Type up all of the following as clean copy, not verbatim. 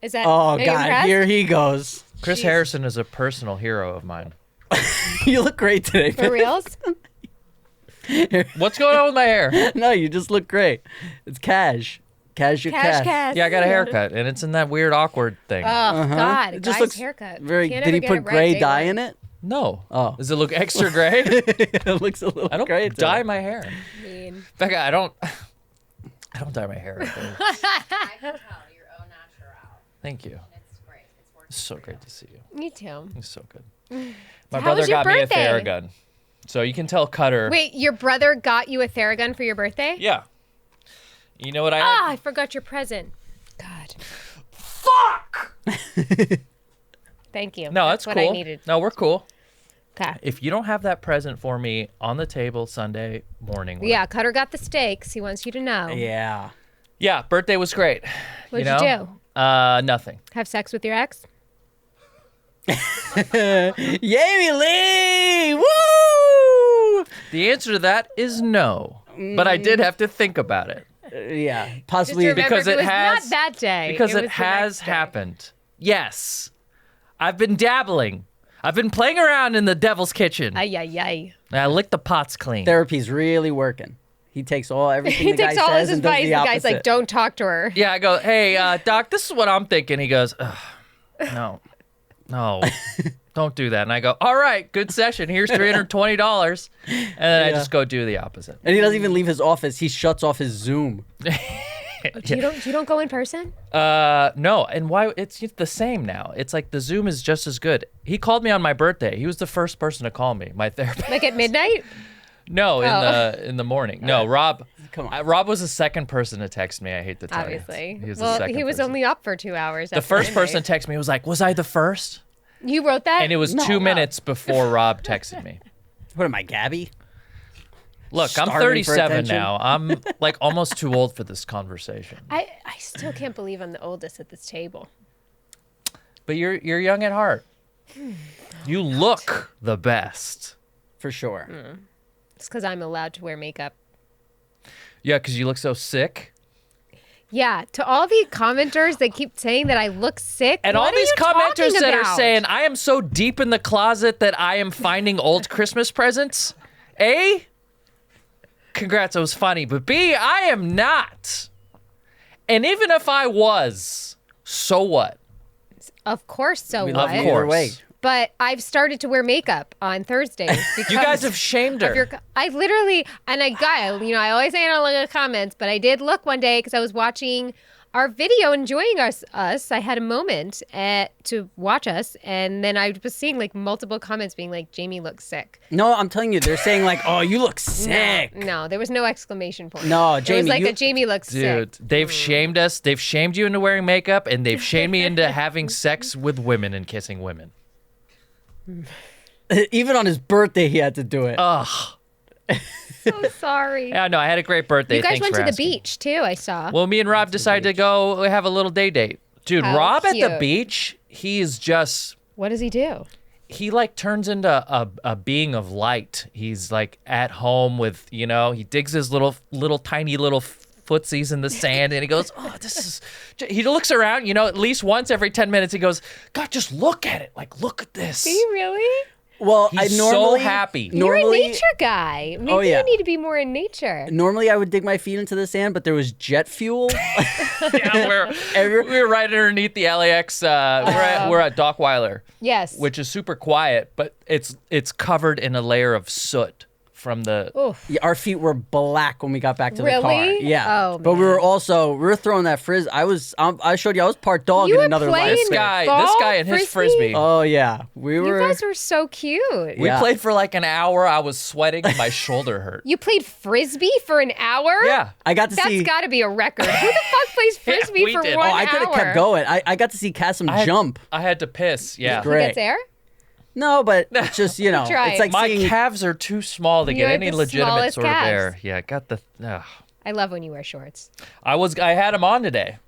Is that? Oh are you God, impressed? here he goes. Chris Harrison is a personal hero of mine. You look great today. For reals? What's going on with my hair? No, you just look great. It's cash. Cash your cash. Cash. Yeah, I got a haircut, and it's in that weird, awkward thing. Oh God, It just guy's looks haircut. very. Can't Did ever he get put it right gray day dye one. in it? No. Oh. Does it look extra gray? It looks a little I don't gray. dye my hair. Mean. Becca, I don't dye my hair. I can tell you're au natural. Thank you. It's great. It's working. It's so great to see you. Me too. It's so good. My How brother was your got me a birthday? Theragun. So you can tell Cutter. Wait, your brother got you a Theragun for your birthday? Yeah. You know what I Ah, I forgot your present. God. Fuck! Thank you. No, that's what cool. I needed. No, we're cool. Okay. If you don't have that present for me on the table Sunday morning. Yeah, Cutter got the steaks. He wants you to know. Yeah. Yeah, birthday was great. What'd you you know? Nothing. Have sex with your ex? Jamie-Lynn! Woo! The answer to that is no. But I did have to think about it. Yeah, Just possibly. remember, Because it was has- not that day. Because it it was the has next day. happened. Yes. I've been dabbling. I've been playing around in the devil's kitchen. Ay, ay, ay. And I licked the pots clean. Therapy's really working. He takes everything He the guy takes all says his and does advice. the The opposite. guy's like, don't talk to her. Yeah, I go, hey, doc, this is what I'm thinking. He goes, ugh, no, don't do that. And I go, all right, good session. Here's $320. And then I Yeah. just go do the opposite. And he doesn't even leave his office. He shuts off his Zoom. You don't go in person? No, and why? It's the same now. It's like the Zoom is just as good. He called me on my birthday. He was the first person to call me, my therapist. Like at midnight? No, Oh. in the morning. No, Rob. Come on. Rob was the second person to text me. I hate to tell Obviously. you. He was the Well, second he was person. only up for 2 hours. The first person to text me was like, "Was I the first?" You wrote that? And it was No. 2 minutes before Rob texted me. What am I, Gabby? Look, I'm Starving for 37 attention? now. I'm like almost too old for this conversation. I still can't believe I'm the oldest at this table. But you're young at heart. You look the best. For sure. It's because I'm allowed to wear makeup. Yeah, because you look so sick. Yeah, to all the commenters that keep saying that I look sick. And what all are these you commenters talking that are about? saying, I am so deep in the closet that I am finding old Christmas presents. A, congrats, it was funny. But B, I am not. And even if I was, so what? Of course, so We what? love you Of either course. way. But I've started to wear makeup on Thursdays because You guys have shamed her. I literally, and I always say I don't look at comments, but I did look one day because I was watching our video, enjoying us. I had a moment to watch us, and then I was seeing like multiple comments being like, "Jamie looks sick." No, I'm telling you, they're saying like, "Oh, you look sick." No, there was no exclamation point. No, It was Jamie, like you- a Jamie looks Dude, sick. they've shamed us. They've shamed you into wearing makeup, and they've shamed me into having sex with women and kissing women. Even on his birthday, he had to do it. Ugh. So sorry. Yeah, no, I had a great birthday. You guys Thanks went for to the asking. beach too. I saw. Well, me and Rob decided to go have a little day date. Dude, How Rob at the cute. beach, he is just, What does he do? he like turns into a being of light. He's like at home with, he digs his little tiny little footsies in the sand and he goes, oh, this is, he looks around, at least once every 10 minutes he goes, God, just look at it. Like, look at this. Do you really? Well, He's I normally so happy. You're a Normally, nature guy. Maybe yeah. you need to be more in nature. normally I would dig my feet into the sand, but there was jet fuel. Yeah, we're right underneath the LAX. We're at Dockweiler, Yes. which is super quiet, but it's covered in a layer of soot from the. Oof. Yeah, our feet were black when we got back to the car. Really? Yeah. Oh, but we were throwing that frizz. I showed you I was part dog You in were another life. playing This guy Ball? and his Frisbee? frisbee. Oh yeah, we You were. guys were so cute. We Yeah. played for like an hour. I was sweating. My shoulder hurt. You played frisbee for an hour? Yeah. I got to That's see. got to be a record. Who the fuck plays frisbee we for did. 1 Oh, hour? I could have kept going. I got to see Cassim jump. I had to piss. Yeah. Who Great. gets air? No, but it's just Try it's it. like My seeing. calves are too small to You get have any the legitimate smallest sort of calves. air. Yeah, got the. I love when you wear shorts. I had him on today,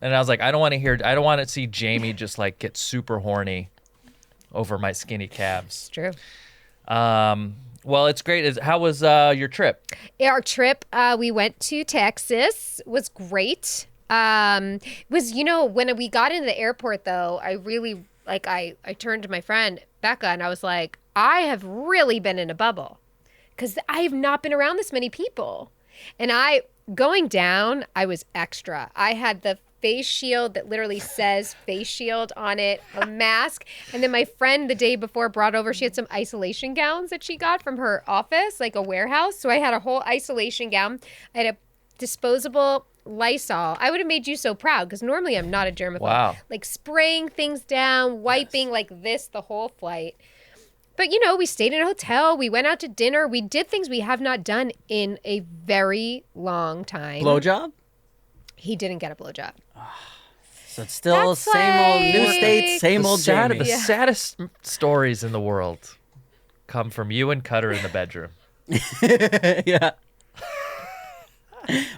and I was like, I don't want to see Jamie just like get super horny over my skinny calves. It's true. Well, it's great. How was your trip? Our trip, we went to Texas. Was great. Was when we got into the airport though, I really I turned to my friend Becca and I was like, I have really been in a bubble because I have not been around this many people. And going down, I was extra. I had the face shield that literally says face shield on it, a mask. And then my friend the day before brought over, she had some isolation gowns that she got from her office, like a warehouse. So I had a whole isolation gown. I had a disposable Lysol. I would have made you so proud because normally I'm not a germaphobe. Wow. Like spraying things down, wiping like this the whole flight. But, we stayed in a hotel. We went out to dinner. We did things we have not done in a very long time. Blowjob? He didn't get a blowjob. So it's still That's same old new like- state, same old Jamie. The saddest stories in the world come from you and Cutter in the bedroom. Yeah.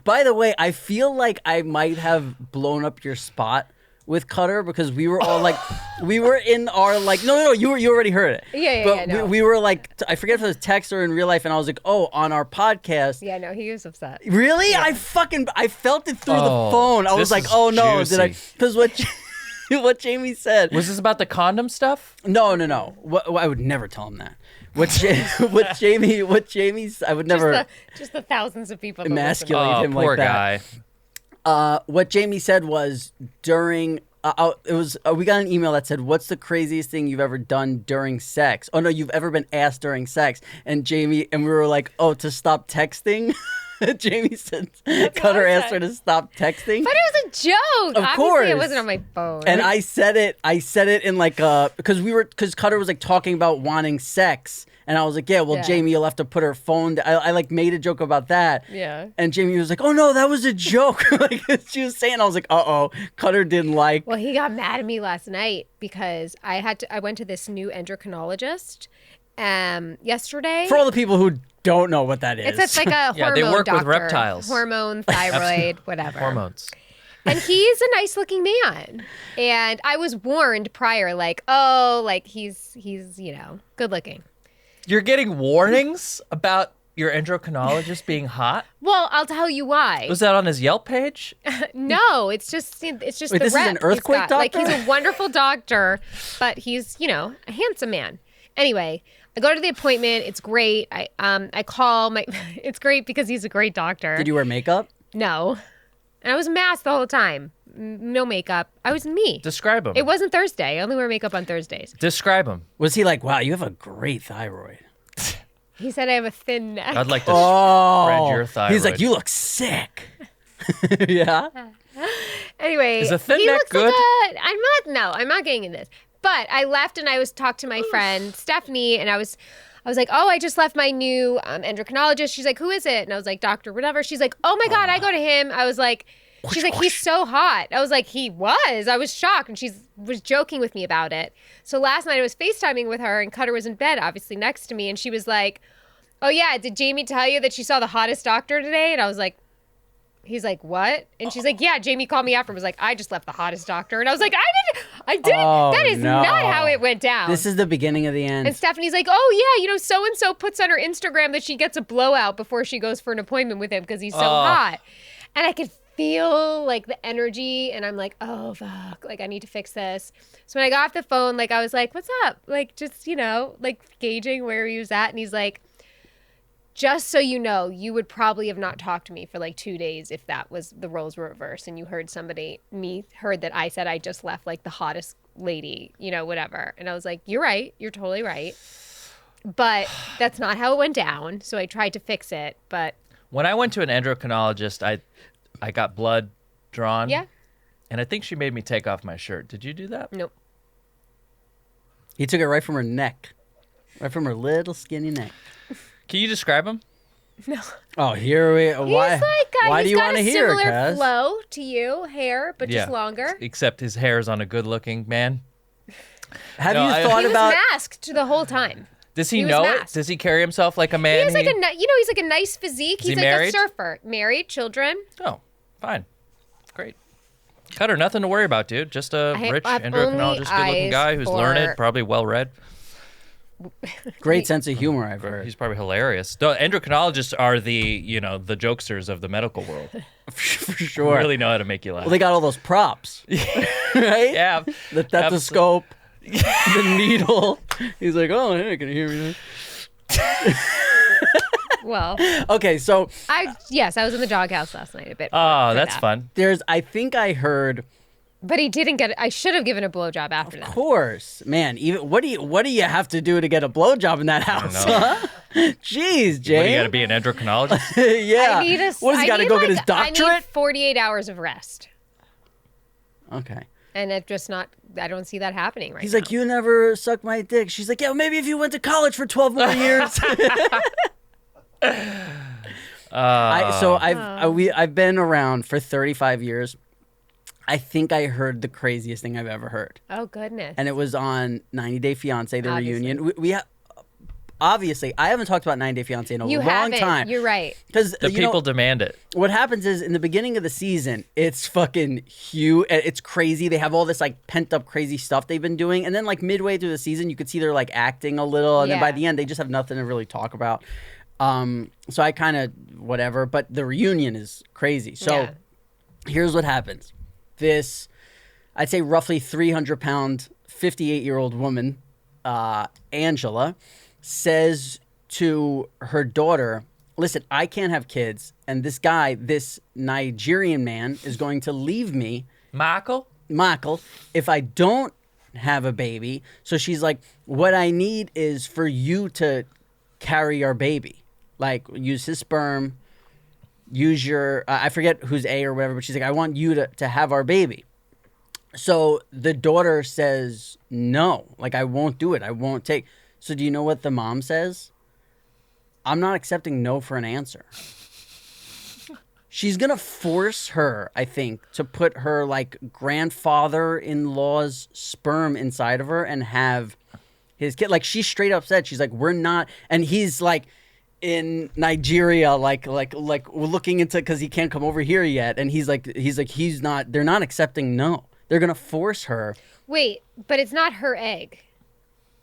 By the way, I feel like I might have blown up your spot with Cutter because we were all like, we were in our like, no, you already heard it. Yeah, but no. we were like, I forget if it was text or in real life, and I was like, oh, on our podcast. Yeah, no, he was upset. Really? Yeah. I felt it through the phone. I was like, oh no, juicy. because what Jamie said. Was this about the condom stuff? No. I would never tell him that. What Jamie's, I would never Just the thousands of people. That emasculate him poor like that. guy. What Jamie said was during, we got an email that said, what's the craziest thing you've ever done during sex? Oh no, you've ever been asked during sex. And we were like, oh, to stop texting. Jamie said, Cutter asked her to stop texting. But it was a joke. Of Obviously, course. it wasn't on my phone. And I said it in like because Cutter was like talking about wanting sex, and I was like, yeah, Jamie, you'll have to put her phone. I like made a joke about that. Yeah. And Jamie was like, oh no, that was a joke. Like she was saying, I was like, Cutter didn't like. Well, he got mad at me last night because I went to this new endocrinologist yesterday. For all the people who don't know what that is. It's like a hormone they work with doctor. reptiles. Hormone, thyroid, whatever. Hormones. And he's a nice looking man. And I was warned prior, he's good looking. You're getting warnings about your endocrinologist being hot? Well, I'll tell you why. Was that on his Yelp page? No, it's just Wait, the this is rep an earthquake he's got. Like doctor? he's a wonderful doctor, but he's, a handsome man. Anyway, I go to the appointment. It's great. I call my. It's great because he's a great doctor. Did you wear makeup? No, and I was masked the whole time. No makeup. I was me. Describe him. It wasn't Thursday. I only wear makeup on Thursdays. Describe him. Was he like, wow, you have a great thyroid? He said I have a thin neck. I'd like to spread your thyroid. He's like, you look sick. Yeah. Anyway, Is a thin he neck looks good? I'm not getting in this. But I left and I was talked to my friend Stephanie, and I was like, oh, I just left my new endocrinologist. She's like, who is it? And I was like, doctor, whatever. She's like, oh my God, I go to him. I was like, she's like, he's so hot. I was like, he was. I was shocked, and she was joking with me about it. So last night I was FaceTiming with her, and Cutter was in bed, obviously next to me, and she was like, oh yeah, did Jamie tell you that she saw the hottest doctor today? And I was like, he's like, what? And she's like, yeah, Jamie called me after and was like, I just left the hottest doctor. And I was like, I didn't. Oh, That is no. not how it went down. This is the beginning of the end. And Stephanie's like, oh yeah, so-and-so puts on her Instagram that she gets a blowout before she goes for an appointment with him because he's so hot. And I could feel like the energy, and I'm like, oh fuck, like I need to fix this. So when I got off the phone, like I was like, what's up? Like just, like gauging where he was at. And he's like, just so you know, you would probably have not talked to me for like 2 days if that was the roles were reversed and you heard heard that I said I just left like the hottest lady, whatever. And I was like, you're right. You're totally right. But that's not how it went down. So I tried to fix it. But when I went to an endocrinologist, I got blood drawn. yeah, And I think she made me take off my shirt. Did you do that? nope. He took it right from her neck. Right from her little skinny neck. Can you describe him? No. Oh, here we why? He's like, why do he's you got want to a hear, similar Kaz? flow to you, hair, but just longer. Except his hair's on a good-looking man. Have No, you thought He was about? masked the whole time. Does he He was know it? masked. Does he carry himself like a man? He has like he's like a nice physique. Is He's he like married? a surfer, married, children. Oh, fine. Great. Cutter, nothing to worry about, dude. Just a rich I have endocrinologist, only good-looking guy who's eyes learned, for- probably well-read. Great sense of humor, I've heard. He's probably hilarious. The endocrinologists are the the jokesters of the medical world. For sure. Really know how to make you laugh. Well, they got all those props, right? Yeah. The stethoscope, the needle. He's like, oh, hey, can you hear me? Well, Okay, so I was in the doghouse last night a bit. Oh, for that's that. fun. I think I heard. But he didn't get it. I should have given a blowjob after Of that. course, man. Even what do you have to do to get a blowjob in that house? Huh? Jeez, Jay. What, do you got to be an endocrinologist? Yeah. I need a, What does he got to go get his I doctorate? need 48 hours of rest. Okay. And it's just not, I don't see that happening right He's now. like, you never sucked my dick. She's like, yeah, well, maybe if you went to college for 12 more years. I've been around for 35 years. I think I heard the craziest thing I've ever heard. Oh, goodness. And it was on 90 Day Fiancé, the Obviously. reunion. Obviously, I haven't talked about 90 Day Fiancé in a You long haven't. time. You're right. Because The people demand it. what happens is in the beginning of the season, it's fucking huge. It's crazy. They have all this like pent up crazy stuff they've been doing. And then like midway through the season, you could see they're like acting a little. And then by Yeah. the end, they just have nothing to really talk about. So I kind of whatever. But the reunion is crazy. So Yeah. here's what happens. This, I'd say roughly 300-pound, 58-year-old woman, Angela, says to her daughter, listen, I can't have kids. And this guy, this Nigerian man, is going to leave me, Michael? if I don't have a baby. So she's like, what I need is for you to carry our baby. Like, use his sperm, use your, I forget who's A or whatever, but she's like, I want you to have our baby. So the daughter says, no, like, I won't do it. I won't take. So do you know what the mom says? I'm not accepting no for an answer. She's going to force her, I think, to put her, like, grandfather-in-law's sperm inside of her and have his kid. Like, she straight up said, she's like, we're not. And he's, like, in Nigeria, like looking into, because he can't come over here yet. And he's not, they're not accepting no. They're going to force her. Wait, but it's not her egg.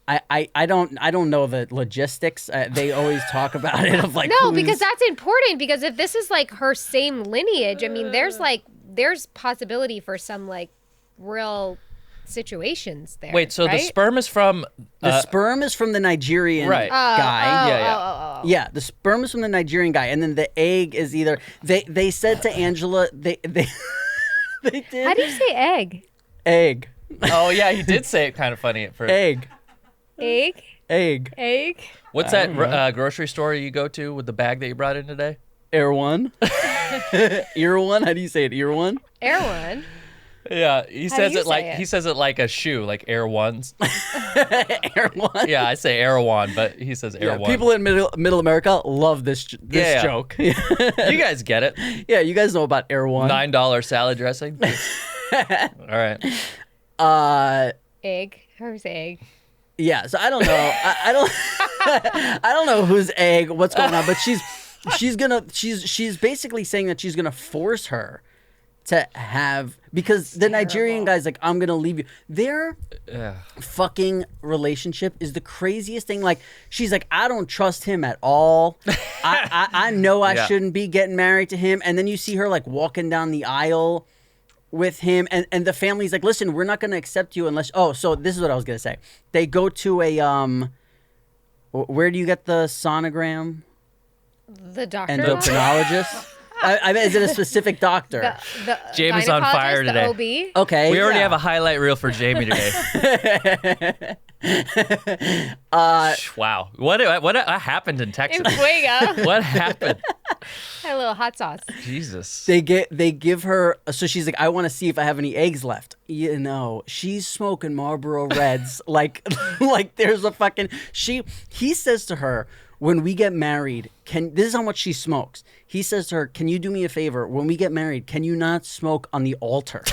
I don't know the logistics. They always talk about it of like No, who's- because that's important. Because if this is like her same lineage, I mean, there's possibility for some like real situations there. Wait, so right? the sperm is from... the sperm is from the Nigerian Right. guy. Yeah. Yeah, the sperm is from the Nigerian guy, and then the egg is either they said to Angela they did How do you say egg? egg Oh, yeah, he did say it kind of funny at first. egg. What's that grocery store you go to with the bag that you brought in today? Air one. Ear one. How do you say it? Ear one. Air one. Yeah, he How do says you it like say it? he says it like a shoe, like Air Ones. Air one. Yeah, I say Air One, but he says Air Yeah, One. people in middle America love this Yeah. joke. You guys get it. Yeah, you guys know about Air one. $9 salad dressing. All right. Egg. Hers egg. Yeah, so I don't know. I don't I don't know whose egg, what's going on, but she's basically saying that she's gonna force her to have, because the Nigerian guy's like, I'm gonna leave you. Their fucking relationship is the craziest thing. Like, she's like, I don't trust him at all. I know I Yeah. shouldn't be getting married to him. And then you see her like walking down the aisle with him, and the family's like, listen, we're not gonna accept you unless so this is what I was gonna say. They go to a where do you get the sonogram? The doctor. Endocrinologist? I mean, is it a specific doctor? The James on fire gynecologist, today. The OB. Okay. We already yeah. have a highlight reel for Jamie today. Wow. What happened in In Texas? Fuego. What happened? A little hot sauce. Jesus. They give her, so she's like, I want to see if I have any eggs left. You know, she's smoking Marlboro Reds like there's a fucking he says to her, when we get married, this is how much she smokes. He says to her, can you do me a favor? When we get married, can you not smoke on the altar?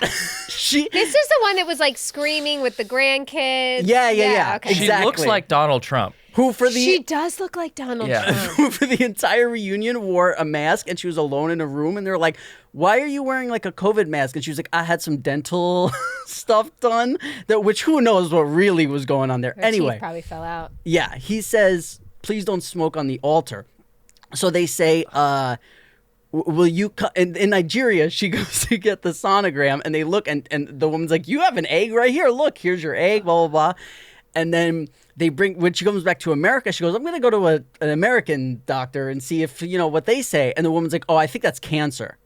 This is the one that was like screaming with the grandkids. Yeah. Okay. She Exactly. looks like Donald Trump. who for the She does look like Donald Yeah. Trump. who for the entire reunion wore a mask, and she was alone in a room, and they're like, why are you wearing like a COVID mask? And she was like, I had some dental stuff done, which who knows what really was going on there. Her Anyway, teeth probably fell out. yeah, he says, please don't smoke on the altar. So they say, will you in Nigeria, she goes to get the sonogram, and they look, and the woman's like, you have an egg right here, look, here's your egg, blah blah blah. And then when she comes back to America, she goes, I'm going to go to an American doctor and see if, what they say. And the woman's like, oh, I think that's cancer.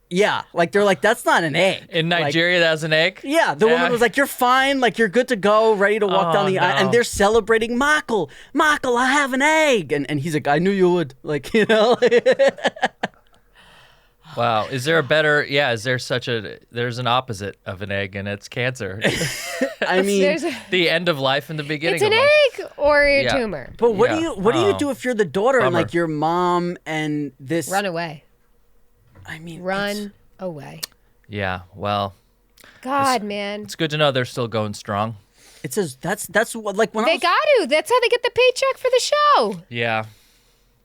Yeah. Like, they're like, that's not an egg. In Like, Nigeria, that's an egg? yeah. The woman was like, you're fine. Like, you're good to go, ready to walk Oh, down the aisle. no. And they're celebrating, Michael, I have an egg. And he's like, I knew you would. Like, Wow. Is there there's an opposite of an egg, and it's cancer. I mean, There's The end of life and the beginning it's an of life. egg or a Yeah. tumor. but what Yeah. do you Oh. do if you're the daughter and Bummer. like your mom and this? Run away. I mean, Run away. Yeah. Well, God, man. it's good to know they're still going strong. It says that's what, like when I They was, got to. That's how they get the paycheck for the show. Yeah.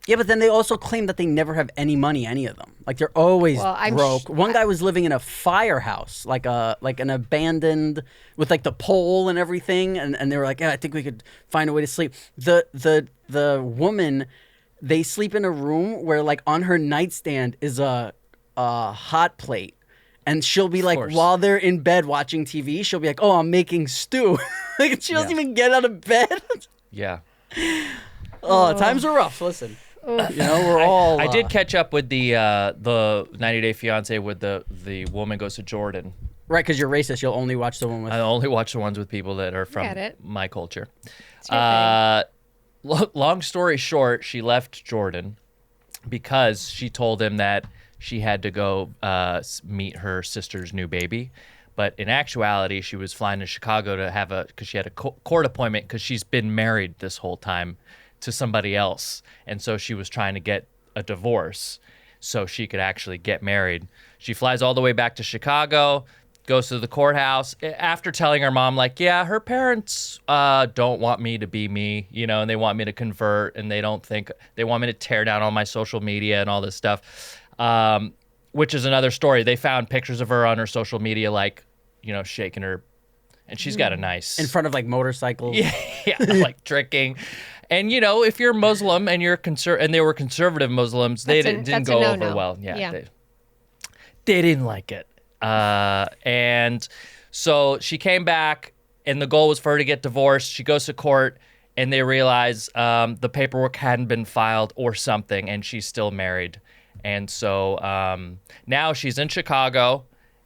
yeah, but then they also claim that they never have any money, any of them. Like they're always Well, I'm broke. One guy was living in a firehouse, like an abandoned with like the pole and everything, and they were like, yeah, I think we could find a way to sleep. The woman, they sleep in a room where like on her nightstand is a hot plate. And she'll be like, course. while they're in bed watching TV, she'll be like, "Oh, I'm making stew." Like she doesn't Yeah. even get out of bed. Yeah. Oh, times are rough. Listen, we're all. I did catch up with the 90 Day Fiance with the woman goes to Jordan. right because you're racist. You'll only watch the one with. I only watch the ones with people that are from Get it. my culture. your Long story short, she left Jordan because she told him that she had to go meet her sister's new baby. But in actuality, she was flying to Chicago to because she had a court appointment because she's been married this whole time to somebody else. And so she was trying to get a divorce so she could actually get married. She flies all the way back to Chicago, goes to the courthouse after telling her mom, like, yeah, her parents don't want me to be me, and they want me to convert, and they want me to tear down all my social media and all this stuff. Which is another story. They found pictures of her on her social media, like, shaking her, and she's got a nice in front of like motorcycles. yeah, like tricking. And if you're Muslim and you're and they were conservative Muslims, they didn't that's a go no-no. over well. Yeah. They didn't like it. And so she came back, and the goal was for her to get divorced. She goes to court, and they realize the paperwork hadn't been filed or something, and she's still married. And so now she's in Chicago.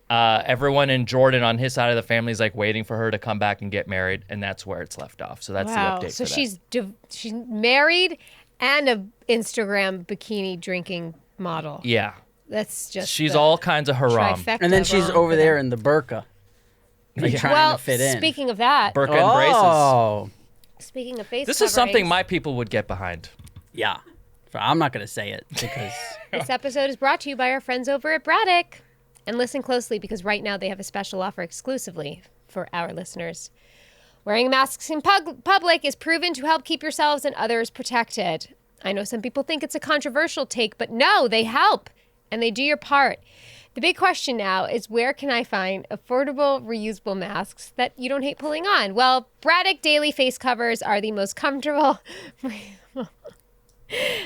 Everyone in Jordan on his side of the family is like waiting for her to come back and get married, and that's where it's left off. So that's Wow. the update. So for that. she's married and a Instagram bikini drinking model. Yeah, That's just she's the all kinds of haram. trifecta And then she's wrong over for there them. in the burqa, like Yeah. trying Well, to fit in. speaking of that, Burqa and braces. Oh, speaking of face This is something coverings, my people would get behind. yeah. So I'm not gonna say it because this episode is brought to you by our friends over at Braddock. And listen closely because right now they have a special offer exclusively for our listeners. Wearing masks in public is proven to help keep yourselves and others protected. I know some people think it's a controversial take, but no, they help and they do your part. The big question now is where can I find affordable, reusable masks that you don't hate pulling on? Well, Braddock Daily Face Covers are the most comfortable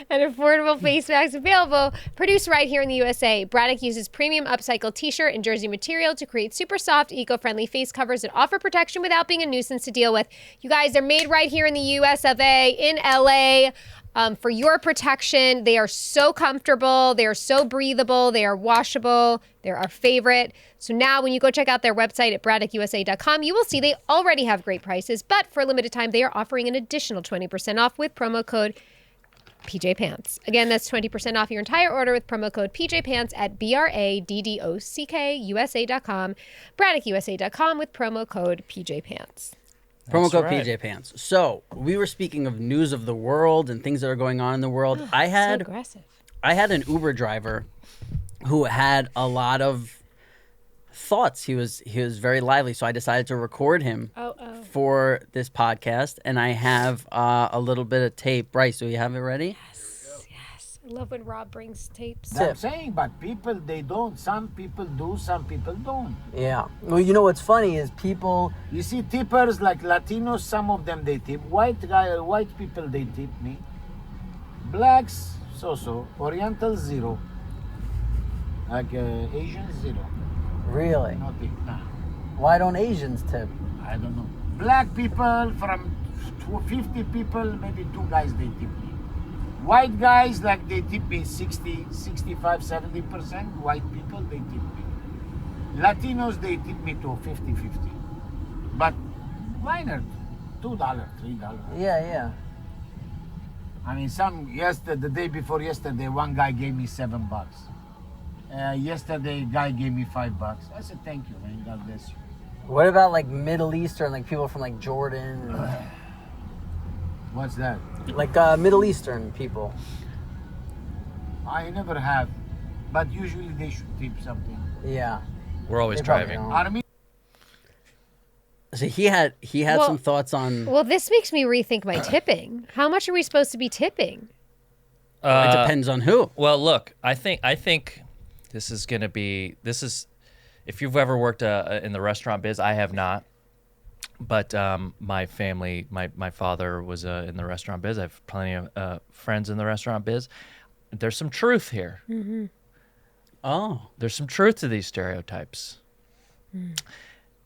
and affordable face masks available, produced right here in the USA. Braddock uses premium upcycled t-shirt and jersey material to create super soft, eco-friendly face covers that offer protection without being a nuisance to deal with. You guys, they're made right here in the US of A, in LA. For your protection. They are so comfortable. They are so breathable. They are washable. They're our favorite. So now when you go check out their website at BraddockUSA.com, you will see they already have great prices, but for a limited time, they are offering an additional 20% off with promo code PJ Pants. Again, that's 20% off your entire order with promo code PJ Pants at BraddockUSA.com, BraddockUSA.com with promo code PJ Pants. promo code right. PJ Pants. So we were speaking of news of the world and things that are going on in the world. I So had aggressive. an Uber driver who had a lot of thoughts. He was very lively, so I decided to record him for this podcast, and I have a little bit of tape. Bryce, do you have it ready? Yes. I love when Rob brings tapes. I'm saying, but people, they don't. Some people do, some people don't. Yeah. Well, you know what's funny is people. You see tippers like Latinos, some of them they tip. White people, they tip me. Blacks, so. Oriental, zero. Like Asian, zero. Really? No tip. Nah. Why don't Asians tip? I don't know. Black people, from 50 people, maybe 2 guys, they tip me. White guys, like they tip me 60, 65, 70%. White people, they tip me. Latinos, they tip me to 50-50. But minor, $2, $3. Yeah. I mean, the day before yesterday, one guy gave me $7. Yesterday, guy gave me $5. I said, thank you, man. God bless you. What about like Middle Eastern, like people from like Jordan, What's that? like Middle Eastern people? I never have, but usually they should tip something. Yeah. We're always They probably driving. don't. Army, So he had Well- some thoughts on. Well, this makes me rethink my tipping. How much are we supposed to be tipping? It depends on who. Well, look, I think this is if you've ever worked in the restaurant biz, I have not. But my family, my father was in the restaurant biz. I have plenty of friends in the restaurant biz. There's some truth here. Mm-hmm. Oh. There's some truth to these stereotypes.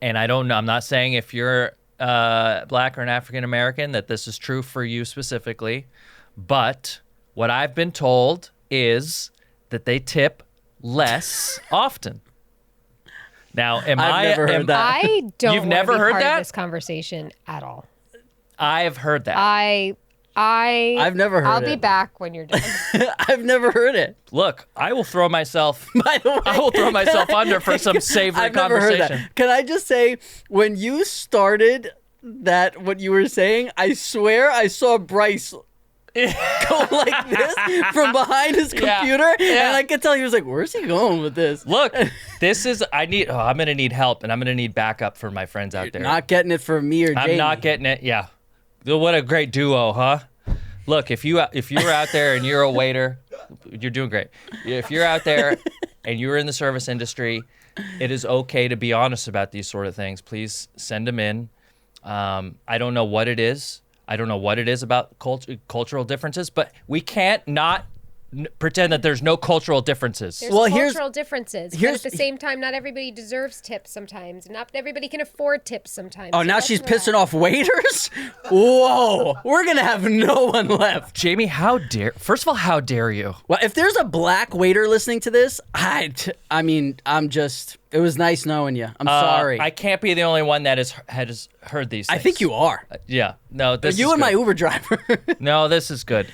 And I don't know. I'm not saying if you're black or an African American that this is true for you specifically, but what I've been told is that they tip less often. Now, I've never heard that. I don't. You've wanna never be heard part of that? this conversation at all. I've heard that. I've never heard I'll it. be back when you're done. I've never heard it. Look, I will throw myself. By the way, I will throw myself under for some savory I've never heard conversation. that. Can I just say, when you started that, what you were saying, I swear I saw Bryce go like this from behind his Yeah. computer, Yeah. and I could tell he was like, "Where's he going with this?" Look, this is. I'm gonna need help, and I'm gonna need backup for my friends out there. Not getting it from me or Jamie. I'm not getting it. Yeah. What a great duo, huh? Look, if you were out there and you're a waiter, you're doing great. If you're out there and you're in the service industry, it is okay to be honest about these sort of things. Please send them in. I don't know what it is. I don't know what it is about cultural differences, but we can't not pretend that there's no cultural differences. There's Well, here's- cultural differences, but here's- at the same time, not everybody deserves tips sometimes. Not everybody can afford tips sometimes. Oh, So now that's she's where pissing off waiters? Whoa, we're gonna have no one left. Jamie, first of all, how dare you? Well, if there's a black waiter listening to this, I mean, it was nice knowing you. I'm sorry. I can't be the only one that has heard these things. I think you are. Yeah. No, this You is and my good. Uber driver. No, this is good.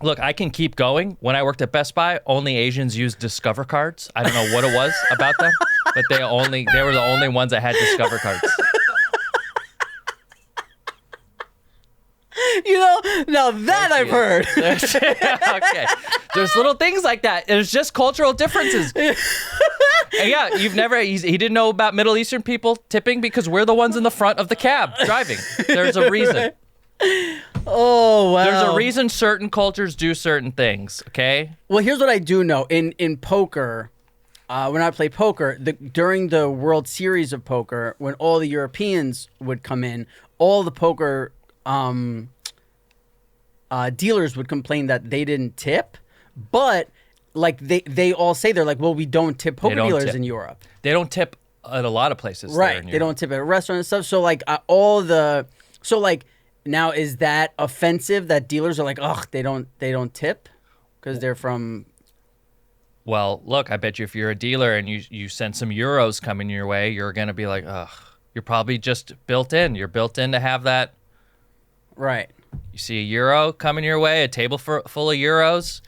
Look, I can keep going. When I worked at Best Buy, only Asians used Discover cards. I don't know what it was about them, but they were the only ones that had Discover cards. You know, now that I've heard. Okay. There's little things like that. It's just cultural differences. And yeah, he didn't know about Middle Eastern people tipping because we're the ones in the front of the cab driving. There's a reason. Oh, wow. There's a reason certain cultures do certain things, okay? Well, here's what I do know. In poker, when I play poker, during the World Series of Poker, when all the Europeans would come in, all the poker dealers would complain that they didn't tip, but like they all say, they're like, well, we don't tip poker don't dealers tip. in Europe. They don't tip at a lot of places. there Right. in They Europe. don't tip at a restaurant and stuff. So like now is that offensive that dealers are like, ugh, they don't tip because they're from. Well, look, I bet you if you're a dealer and you send some euros coming your way, you're going to be like, ugh, you're probably just built in. You're built in to have that. Right. You see a euro coming your way, a table full of euros,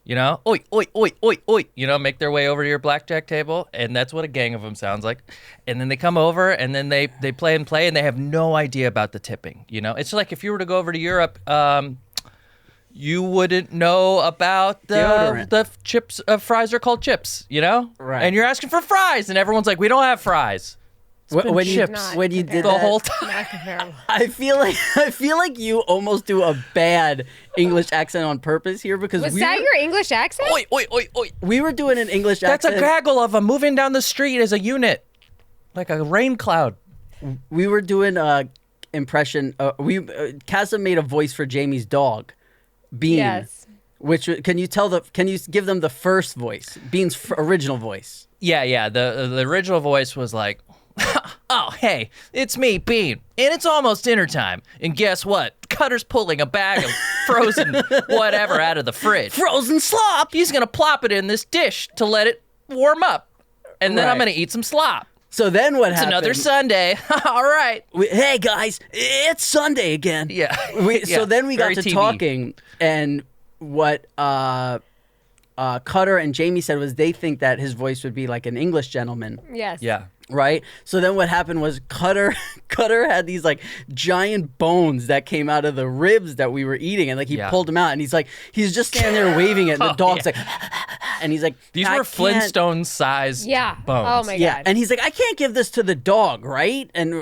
oi, oi, oi, oi, oi, make their way over to your blackjack table. And that's what a gang of them sounds like. And then they come over and then they play and they have no idea about the tipping. It's like if you were to go over to Europe, you wouldn't know about Deodorant. the chips. Fries are called chips, Right. And you're asking for fries, and everyone's like, "We don't have fries." been when you chips when you did the that, whole time. Not comparable. I feel like you almost do a bad English accent on purpose here because Was that your English accent? Oi, oi, oi, oi. we were doing an English That's accent. a gaggle of them moving down the street as a unit, like a rain cloud. We were doing a impression. Casa made a voice for Jamie's dog, Bean. Yes. Which can you give them the first voice, Bean's original voice? Yeah. The original voice was like, "Oh, hey, it's me, Bean, and it's almost dinner time. And guess what? Cutter's pulling a bag of frozen whatever out of the fridge. Frozen slop. He's gonna plop it in this dish to let it warm up, and then I'm Right. gonna eat some slop. So then what It's happened? another Sunday. All right. Hey guys, it's Sunday again. Yeah. So then we got Very to TV. talking, and what Cutter and Jamie said was they think that his voice would be like an English gentleman, Yes. Yeah. right? So then what happened was Cutter had these like giant bones that came out of the ribs that we were eating, and like he Yeah. pulled them out, and he's just standing there waving it, and the Oh, dog's yeah. like, and he's like, These "I were can't-" Flintstone-sized Yeah. bones. Oh my Yeah, god. and he's like, I can't give this to the dog, right? And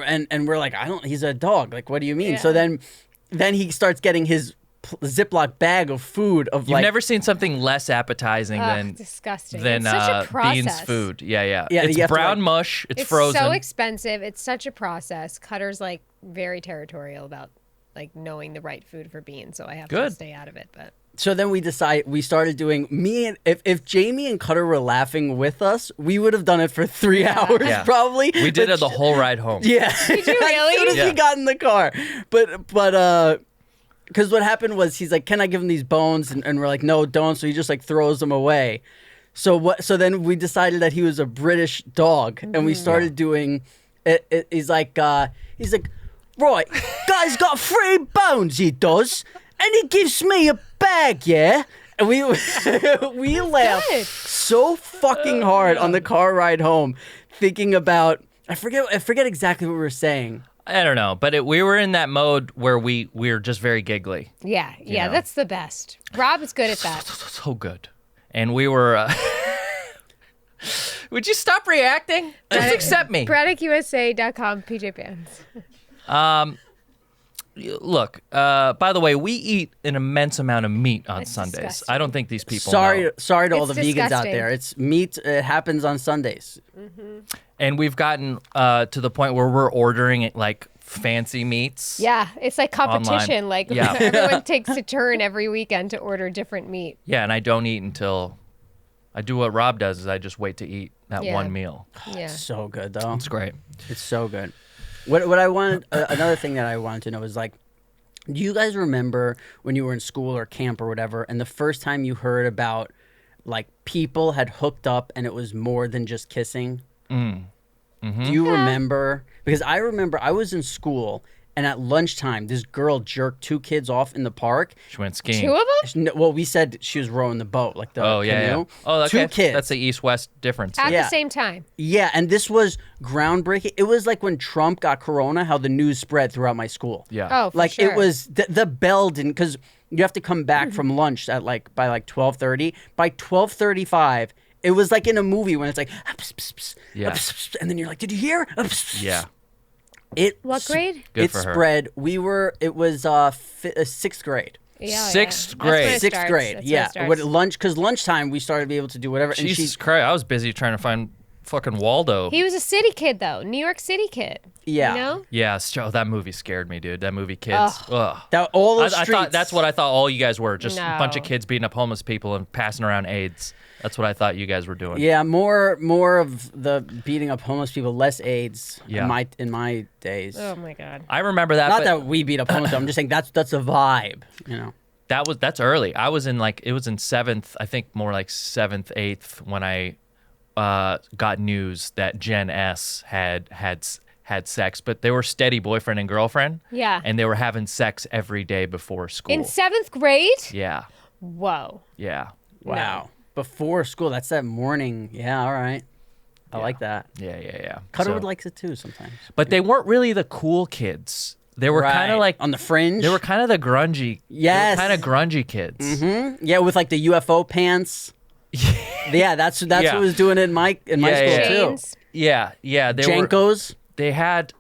we're like, I don't. He's a dog. Like, what do you mean? Yeah. So then he starts getting his Ziploc bag of food of You've like. never seen something less appetizing Ugh, disgusting. than It's such a process. Bean's food. Yeah. Yeah, It's you have to, brown like- mush. It's It's frozen. so expensive. It's such a process. Cutter's like very territorial about like knowing the right food for Bean, so I have to Good. stay out of it. But So then we started doing if Jamie and Cutter were laughing with us, we would have done it for 3 hours Yeah. probably. We did But it the whole ride home. Yeah. Did you really? As soon as Yeah. we got in the car. But because what happened was he's like, can I give him these bones? And we're like, no, don't. So he just like throws them away. So then we decided that he was a British dog, and we started doing it. He's like, right, guy's got 3 bones, he does, and he gives me a bag, yeah. And we we laughed good. so fucking hard on the car ride home, thinking about I forget exactly what we were saying. I don't know, but we were in that mode where we're just very giggly. yeah, know. that's the best. Rob is good at that. So good. And we were... Would you stop reacting? Just accept me. BraddockUSA.com, PJ Pants. Look, by the way, we eat an immense amount of meat on It's Sundays. disgusting. I don't think these people Sorry know. to all It's the vegans out disgusting. there. It's meat. It happens on Sundays. And we've gotten to the point where we're ordering it like fancy meats. Yeah, it's like competition. Online. Like Yeah. everyone takes a turn every weekend to order different meat. Yeah, and I don't eat until... I do what Rob does, is I just wait to eat that Yeah. one meal. Yeah. So good though. It's great. It's so good. What I wanted another thing that I wanted to know is like, do you guys remember when you were in school or camp or whatever, and the first time you heard about like people had hooked up and it was more than just kissing? Mm-hmm. Do you remember? Because I remember I was in school and at lunchtime this girl jerked 2 kids off in the park. She went skiing. 2 of them? Well, we said she was rowing the boat, like the Oh, yeah, canoe. yeah. Oh, okay. 2 kids. That's the east-west difference. At Yeah. the same time. Yeah, and this was groundbreaking. It was like when Trump got corona, how the news spread throughout my school. Yeah. Oh, for Like sure. it was the bell didn't, because you have to come back from lunch at like by like 12:30. By 12:35, it was like in a movie when it's like Yeah. and then you're like, did you hear? Yeah. It What grade? Good it for her. spread. It was 6th grade. Yeah, Sixth That's when grade. it 6th starts. grade. That's when Yeah. it starts. What lunch? Because lunchtime we started to be able to do whatever. And Jesus she, Christ, I was busy trying to find fucking Waldo. He was a city kid, though. New York City kid. Yeah. You know? Yeah, that movie scared me, dude. That movie, Kids. Ugh. that all those I streets. thought that's what I thought all you guys were. Just a bunch of No. kids beating up homeless people and passing around AIDS. That's what I thought you guys were doing. Yeah, more of the beating up homeless people, less AIDS. Yeah. In my days. Oh, my God. I remember that. Not but that we beat up homeless people. I'm just saying that's a vibe. You know. that's early. I was in it was in 7th, I think more like 7th, 8th when I got news that Gen S had sex, but they were steady boyfriend and girlfriend. Yeah. And they were having sex every day before school. In 7th grade? Yeah. Whoa. Yeah. Wow. Before school, that's that morning. Yeah, all right. I like that. Yeah. Cutter So- would likes it too sometimes. But they weren't really the cool kids. They were kind of Right. like on the fringe. They were kind of the grungy. Yes. Kind of grungy kids. Yeah, with like the UFO pants. Yeah, that's Yeah. what was doing it in my school yeah. too. Chains. Yeah. They were. JNCOs. they had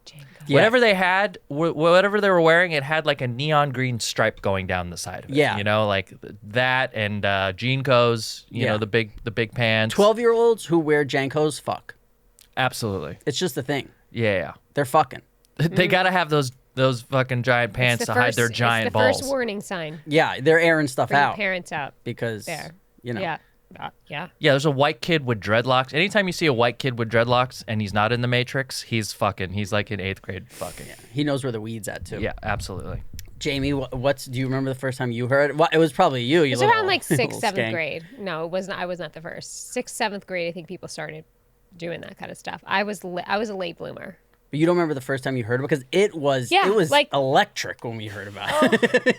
Yeah. whatever they had, whatever they were wearing, it had like a neon green stripe going down the side of it. Yeah. You know, like that and JNCOs, you know, the big pants. 12-year-olds who wear JNCOs fuck. Absolutely. It's just a thing. Yeah. They're fucking. They got to have those fucking giant pants to hide their giant it's the balls. first warning sign. Yeah, they're airing stuff Bring out parents out. because There. you know. Yeah. Yeah. Yeah, there's a white kid with dreadlocks. Anytime you see a white kid with dreadlocks and he's not in the Matrix, he's fucking. He's like in 8th grade fucking. He knows where the weed's at too. Yeah, absolutely. Jamie, do you remember the first time you heard it? Well, it was probably you. It was around like 6th, little 7th skank. grade. No, it was not. I was not the first. 6th, 7th grade, I think people started doing that kind of stuff. I was a late bloomer. But you don't remember the first time you heard it because it was like- electric when we heard about it.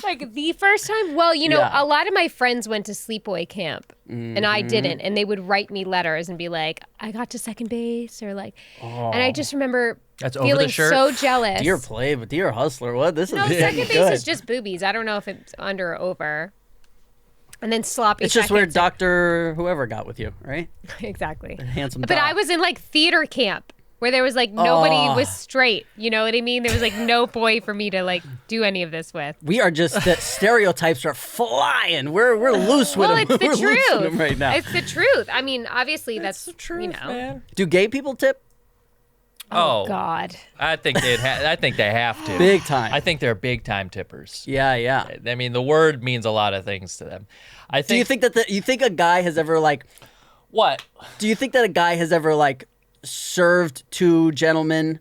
Like the first time, well, you know, Yeah. a lot of my friends went to sleepaway camp and I didn't. And they would write me letters and be like, I got to second base or like, and I just remember That's over the feeling shirt? so jealous. Dear play, but dear hustler, what? This No, is second base good. is just boobies. I don't know if it's under or over. And then sloppy It's just where seconds. Dr. Whoever got with you, right? Exactly. Handsome But doc. I was in like theater camp where there was like nobody was straight. You know what I mean? There was like no boy for me to like do any of this with. We are just the stereotypes are flying. We're loose with Well, them. it's the We're loose with truth. them right now. It's the truth. I mean, obviously that's the truth, you know. man. Do gay people tip? Oh, God. I think I think they have to. Big time. I think they're big time tippers. Yeah. I mean, the word means a lot of things to them. I think. Do you think that you think a guy has ever like? what? Do you think that a guy has ever like served two gentlemen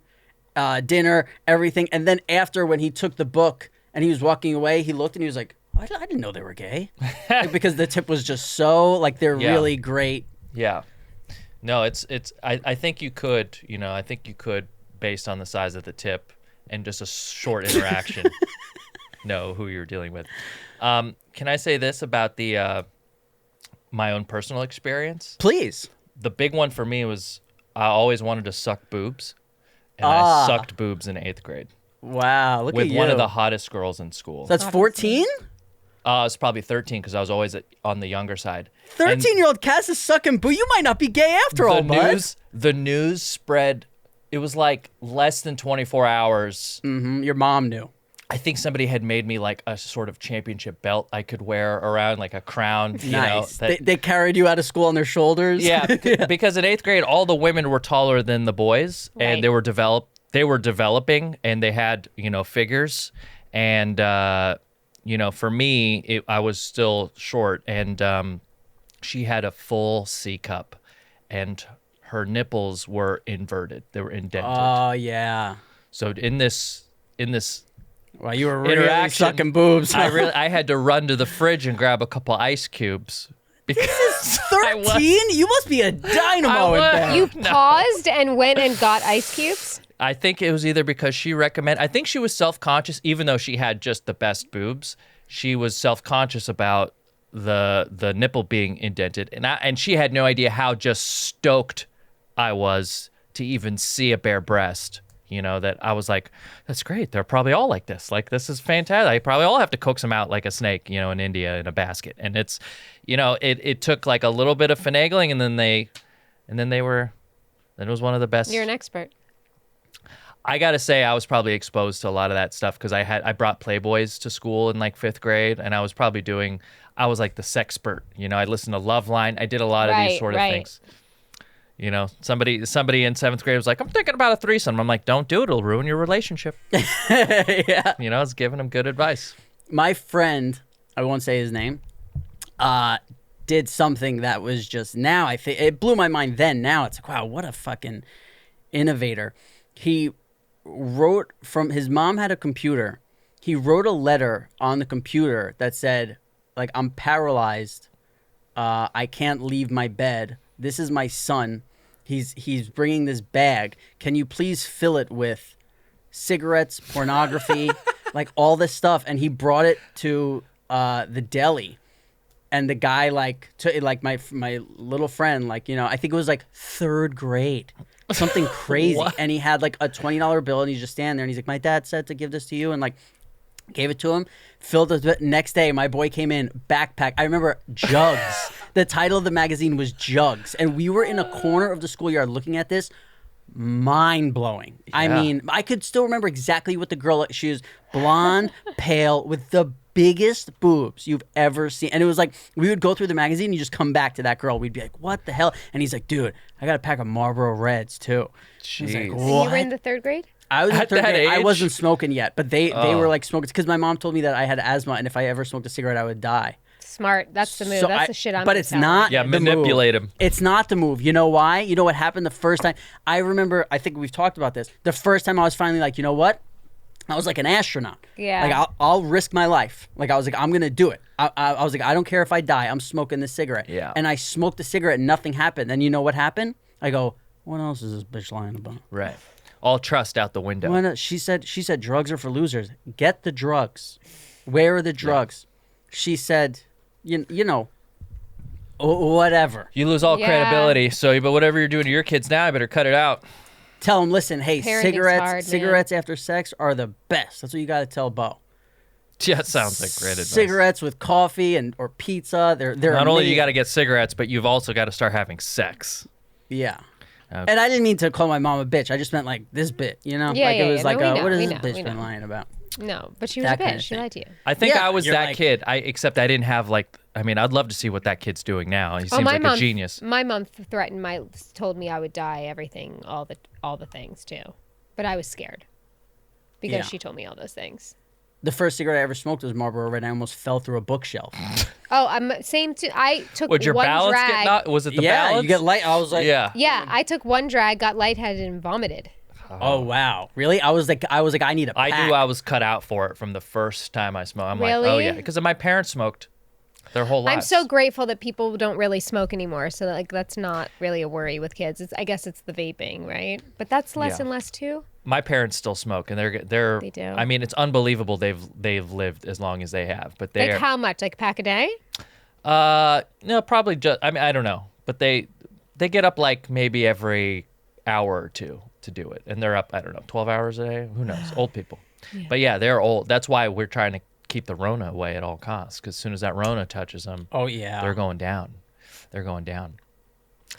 dinner, everything, and then after when he took the book and he was walking away, he looked and he was like, I didn't know they were gay, like, because the tip was just so like they're Yeah. really great. Yeah. No, it's. I think you could. You know, I think you could, based on the size of the tip and just a short interaction, know who you're dealing with. Can I say this about the my own personal experience? Please. The big one for me was I always wanted to suck boobs, and I sucked boobs in 8th grade Wow, look with at you. one of the hottest girls in school. That's 14? It's probably 13 because I was always on the younger side. 13-year-old Cass is sucking boo. You might not be gay after all, bud. The news spread. It was like less than 24 hours. Your mom knew. I think somebody had made me like a sort of championship belt I could wear around, like a crown. You Nice. know, that, They carried you out of school on their shoulders. yeah, because in 8th grade, all the women were taller than the boys, Right. and they were developing, and they had figures, and for me, I was still short, and she had a full C cup, and her nipples were inverted; they were indented. Oh yeah. So in this Wow, you were really interaction, sucking boobs. I had to run to the fridge and grab a couple ice cubes because I was- 13? You must be a dynamo in was. there. You paused and went and got ice cubes? I think it was either because she recommended. I think she was self-conscious, even though she had just the best boobs. She was self-conscious about the nipple being indented, and she had no idea how just stoked I was to even see a bare breast. You know, that I was like, that's great. They're probably all like this. Like, this is fantastic. I probably all have to coax them out like a snake, in India in a basket. And it's, it took like a little bit of finagling, and then it was one of the best. You're an expert. I got to say, I was probably exposed to a lot of that stuff because I brought Playboys to school in like 5th grade, and I was probably I was like the sexpert. I listened to Loveline. I did a lot of these sort of things. Somebody in 7th grade was like, I'm thinking about a threesome. I'm like, don't do it. It'll ruin your relationship. Yeah. I was giving him good advice. My friend, I won't say his name, did something that was just now, I think, it blew my mind then. Now it's like, wow, what a fucking innovator. He wrote his mom had a computer. He wrote a letter on the computer that said, like, I'm paralyzed. I can't leave my bed. This is my son. He's bringing this bag. Can you please fill it with cigarettes, pornography, like all this stuff? And he brought it to the deli. And the guy my little friend, I think it was like 3rd grade, something crazy. And he had like a $20 bill, and he's just standing there, and he's like, my dad said to give this to you, and like gave it to him, filled it. Next day, my boy came in, backpack. I remember Jugs. The title of the magazine was Jugs. And we were in a corner of the schoolyard looking at this. mind blowing. I Yeah. mean, I could still remember exactly what the girl. She was blonde, pale, with the biggest boobs you've ever seen. And it was like we would go through the magazine and you just come back to that girl. We'd be like, "What the hell?" And he's like, "Dude, I got a pack of Marlboro Reds too." I was like, Jeez. You were "What?" in the 3rd grade? I was in At 3rd that grade. I age? wasn't smoking yet, but they Oh. were like smoking because my mom told me that I had asthma and if I ever smoked a cigarette, I would die. Smart. That's the move. So That's the shit I'm But gonna it's tell not. Yeah, the manipulate move. him. It's not the move. You know why? You know what happened the first time? I remember. I think we've talked about this. The first time I was finally like, you know what? I was like an astronaut. Yeah. Like I'll risk my life. Like I was like, I'm gonna do it. I was like, I don't care if I die. I'm smoking this cigarette. Yeah. And I smoked the cigarette and nothing happened. Then you know what happened? I go, what else is this bitch lying about? Right. All trust out the window. Why not? She said drugs are for losers. Get the drugs. Where are the drugs? She said, you know, whatever. You lose all Yeah. credibility. So, but whatever you're doing to your kids now, I better cut it out. Tell them, listen, hey, Parenting's hard, man. cigarettes after sex are the best. That's what you got to tell Bo. Yeah, it sounds like great advice. Cigarettes with coffee or pizza. They're Not only you amazing. got to get cigarettes, but you've also got to start having sex. Yeah. Okay. And I didn't mean to call my mom a bitch. I just meant like this bit, you know? Yeah, like yeah, it was yeah. like, No, we know, what has we this know, bitch we been know. lying about? No, but she was That a kind bitch. of She thing. lied to you. I think Yeah, I was you're that like- kid. Except I didn't have like. I mean, I'd love to see what that kid's doing now. He seems my like mom, a genius. My mom told me I would die, everything, all the things too, but I was scared because Yeah. she told me all those things. The first cigarette I ever smoked was Marlboro Red. I almost fell through a bookshelf. Oh, I'm same too. I took Would your one balance drag. get knocked? Was it the yeah, balance? you get light. I was like, Yeah. Yeah, I took one drag, got lightheaded, and vomited. oh wow, really? I was like, I need a pack. I knew I was cut out for it from the first time I smoked. I'm like, oh Really? yeah, because my parents smoked their whole lives. I'm so grateful that people don't really smoke anymore. So like that's not really a worry with kids. I guess it's the vaping, right? But that's less Yeah. and less too. My parents still smoke, and they're. They do. I mean, it's unbelievable they've lived as long as they have. But Like they're how much? Like a pack a day? no, probably just. I mean, I don't know, but they get up like maybe every hour or two to do it, and they're up. I don't know, 12 hours a day. Who knows? Old people. But yeah, they're old. That's why we're trying to keep the Rona away at all costs. Because as soon as that Rona touches them, Oh yeah. they're going down. They're going down.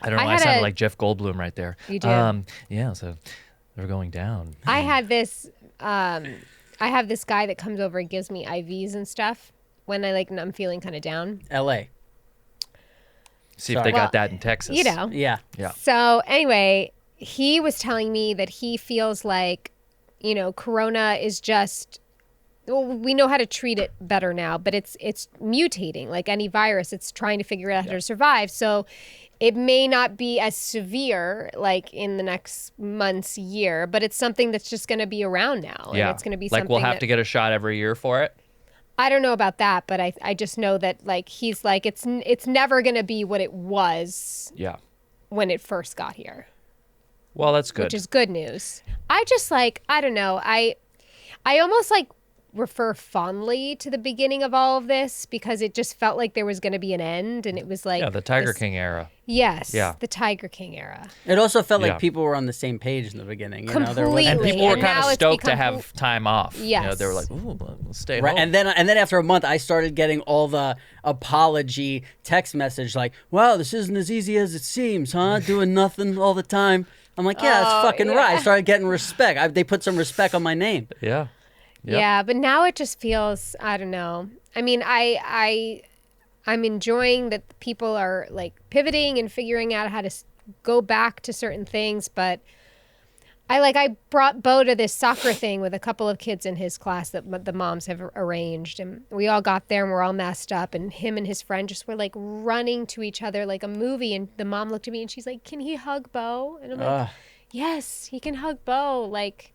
I don't know. I I had sounded a- like Jeff Goldblum right there. You do. Yeah. So they're going down. I had this. I have this guy that comes over and gives me IVs and stuff when I'm feeling kind of down. L.A. See if Sorry. they got that in Texas. You know. Yeah. Yeah. So anyway, he was telling me that he feels like, Corona is just. Well, we know how to treat it better now, but it's mutating like any virus. It's trying to figure out how to survive. So it may not be as severe like in the next months, year, but it's something that's just going to be around now. Yeah. And it's going to be like something we'll have that, to get a shot every year for it. I don't know about that, but I just know that like he's like it's never going to be what it was Yeah. when it first got here, Well, that's good. which is good news. I just like I don't know. I almost like refer fondly to the beginning of all of this because it just felt like there was going to be an end, and it was like yeah, the Tiger this- King era. Yes, Yeah. the Tiger King era. It also felt Yeah. like people were on the same page in the beginning. There Completely. And wasn't- people were And kind of now it's stoked to become have time off. They were Yes. like, "Ooh, we'll stay Right, home." and then after a month, I started getting all the apology text message like, "Wow, this isn't as easy as it seems, huh? Doing nothing all the time." I'm like, "Yeah, that's fucking right." I started getting respect. They put some respect on my name. yeah. Yep. Yeah, but now it just feels I don't know. I mean, I'm enjoying that people are like pivoting and figuring out how to go back to certain things, but I brought Bo to this soccer thing with a couple of kids in his class that the moms have arranged, and we all got there and we're all messed up, and him and his friend just were like running to each other like a movie, and the mom looked at me and she's like, "Can he hug Bo?" And I'm like, Ugh. "Yes, he can hug Bo." Like,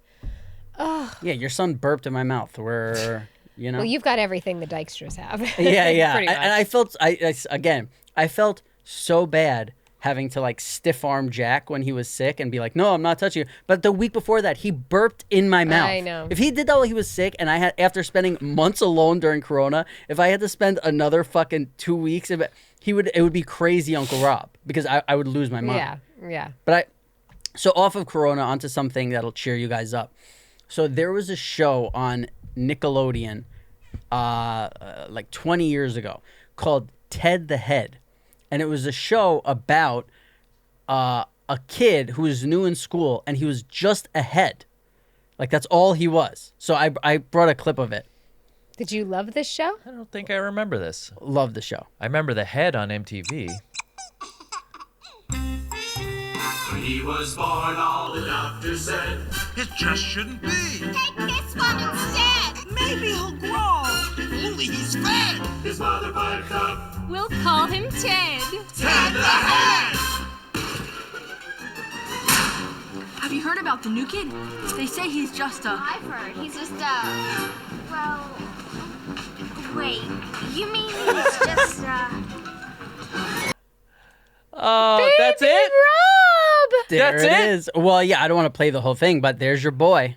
Yeah, your son burped in my mouth. Where well, you've got everything the Dyksters have. yeah. Pretty And I felt, I felt so bad having to like stiff arm Jack when he was sick and be like, "No, I'm not touching you." But the week before that, he burped in my mouth. I know. If he did that while he was sick, and I had after spending months alone during Corona, if I had to spend another fucking 2 weeks, it would be crazy, Uncle Rob, because I would lose my mind. Yeah. But so off of Corona onto something that'll cheer you guys up. So there was a show on Nickelodeon, like 20 years ago, called Ted the Head, and it was a show about a a kid who was new in school, and he was just ahead. Like, that's all he was. So I brought a clip of it. Did you love this show? I don't think I remember this. Love the show. I remember the head on MTV. When he was born, all the doctors said, It just shouldn't be. Take this one instead. Maybe he'll grow. Only he's fed. his mother piped up, We'll call him Ted. Ted the Head! Have you heard about the new kid? They say he's just a... I've heard. He's just well... Wait, you mean he's just Oh, that's Baby it? Rob! There That's it it? is. Well, yeah, I don't want to play the whole thing, but there's your boy.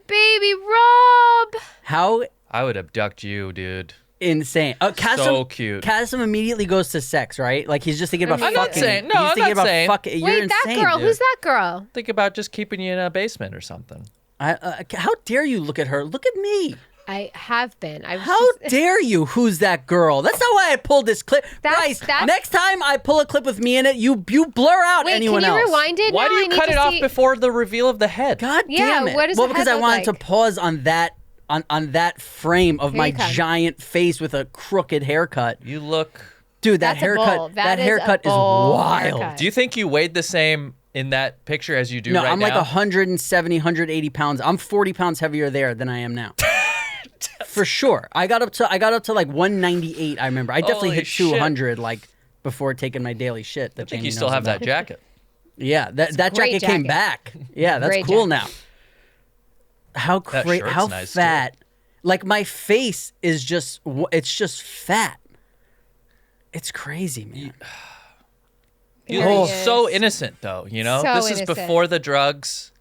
Baby Rob! How I would abduct you, dude. insane. Kasim, So cute. Kasim immediately goes to sex, right? Like, he's just thinking about I'm fucking. not saying- no, he's I'm thinking not about saying. fucking. You're Wait, insane, that girl. dude. Who's that girl? Think about just keeping you in a basement or something. How dare you look at her? Look at me. I have been. I was How just- dare you? Who's that girl? That's not why I pulled this clip. Bryce, that's- next time I pull a clip with me in it, you blur out Wait, anyone can you else. rewind it? Why now? do I you need cut to it off see- before the reveal of the head? God Yeah, damn it. what does well, the because head I look wanted to like? pause on that on that frame of Here my you come. giant face with a crooked haircut. You look... Dude, that That's a bowl. haircut That is a haircut is bowl wild. haircut. Do you think you weighed the same in that picture as you do No, right I'm now? like 170, 180 pounds. I'm 40 pounds heavier there than I am now. For sure. I got up to like 198, I remember. I definitely Holy hit shit. 200 like before taking my daily shit. I think you still have that jacket. Yeah, that great jacket came jacket. back. Yeah, that's Great cool jacket. now. How That great, shirt's how nice, too. fat. Like my face is just it's just fat. It's crazy, man. You There he look so is. innocent, though. You know, So this is innocent. before the drugs,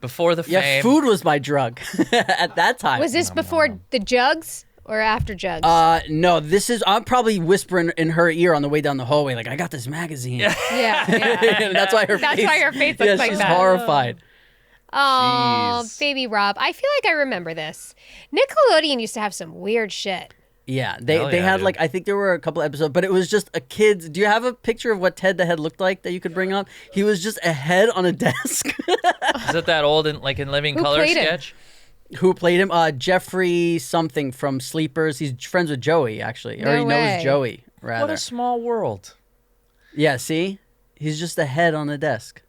before the Yeah, fame. food was my drug at that time. Was this before the jugs or after jugs? No, this is. I'm probably whispering in her ear on the way down the hallway, like, I got this magazine. yeah. And that's why her That's face. why her face looks yeah, like she's that. horrified. Oh, Jeez. baby Rob. I feel like I remember this. Nickelodeon used to have some weird shit. Yeah, they Hell they yeah, had dude. like I think there were a couple episodes, but it was just a kid's. Do you have a picture of what Ted the Head looked like that you could bring up? He was just a head on a desk. Is it that old in Living Who Color played him? sketch? Who played him? Jeffrey something from Sleepers. He's friends with Joey actually, or No he way. knows Joey What rather. a small world. Yeah, see, he's just a head on a desk.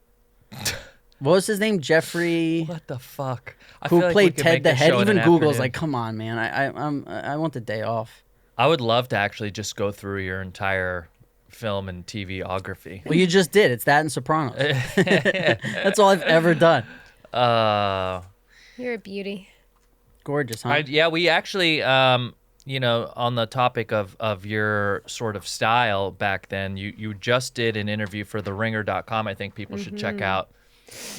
What was his name? Jeffrey. What the fuck? I Who feel like we played could Ted make the this Head? show in Even an Google's afternoon. like, come on, man. I want the day off. I would love to actually just go through your entire film and TVography. Well, you just did. It's that and Sopranos. That's all I've ever done. You're a beauty. Gorgeous, huh? Yeah, we actually, on the topic of your sort of style back then, you just did an interview for TheRinger.com. I think people should check out.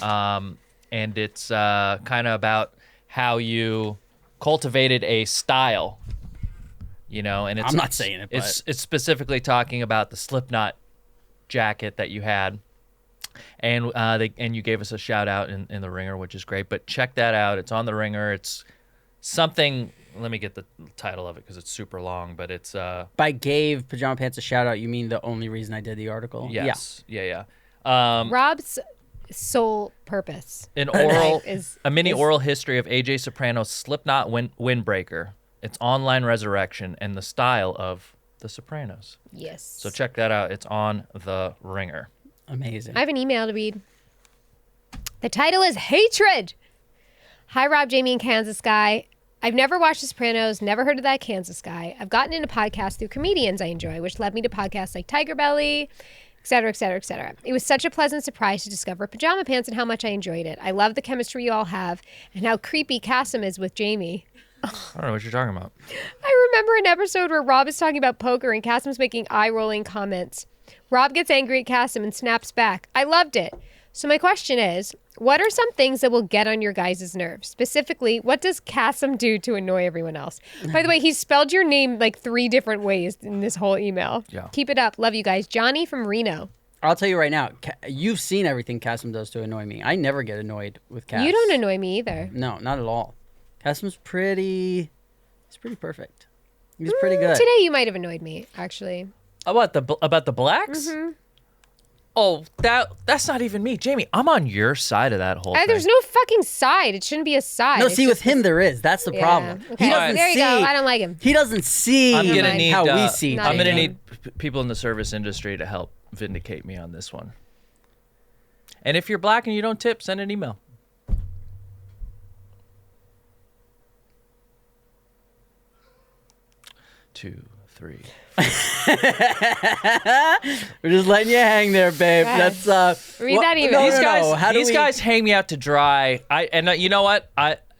And it's kind of about how you cultivated a style, and it's I'm not saying it, it's specifically talking about the Slipknot jacket that you had. And you gave us a shout out in The Ringer, which is great. But check that out. It's on The Ringer. It's something. Let me get the title of it because it's super long. But it's By gave Pajama Pants a shout out, you mean the only reason I did the article? yes, yeah. Rob's sole purpose. An oral, is- a mini is- oral history of AJ Soprano's Slipknot Windbreaker, its online resurrection, and the style of The Sopranos. Yes. So check that out. It's on The Ringer. Amazing. I have an email to read. The title is Hatred. Hi, Rob, Jamie, and Kansas Guy. I've never watched The Sopranos, never heard of that Kansas Guy. I've gotten into podcasts through comedians I enjoy, which led me to podcasts like Tiger Belly, et cetera, et cetera, et cetera. It was such a pleasant surprise to discover Pajama Pants and how much I enjoyed it. I love the chemistry you all have and how creepy Kasim is with Jamie. I don't know what you're talking about. I remember an episode where Rob is talking about poker and Kasim's making eye-rolling comments. Rob gets angry at Kasim and snaps back. I loved it. So my question is, what are some things that will get on your guys' nerves? Specifically, what does Kasim do to annoy everyone else? By the way, he spelled your name like 3 different ways in this whole email. Yeah. Keep it up. Love you guys. Johnny from Reno. I'll tell you right now, you've seen everything Kasim does to annoy me. I never get annoyed with Kasim. You don't annoy me either. No, not at all. Kasim's pretty. He's pretty perfect. He's pretty good. Today you might have annoyed me, actually. About the blacks? Oh, that's not even me, Jamie. I'm on your side of that whole thing. There's no fucking side. It shouldn't be a side. No, It's see, with just him there is. That's the problem. Okay. He doesn't There you see. go. I don't like him. He doesn't see I'm gonna need how we see. Not I'm gonna again. need people in the service industry to help vindicate me on this one. And if you're black and you don't tip, send an email. Two, three. We're just letting you hang there, babe. Yes. That's Read that email. No, These guys, no. How do these we... guys hang me out to dry. You know what?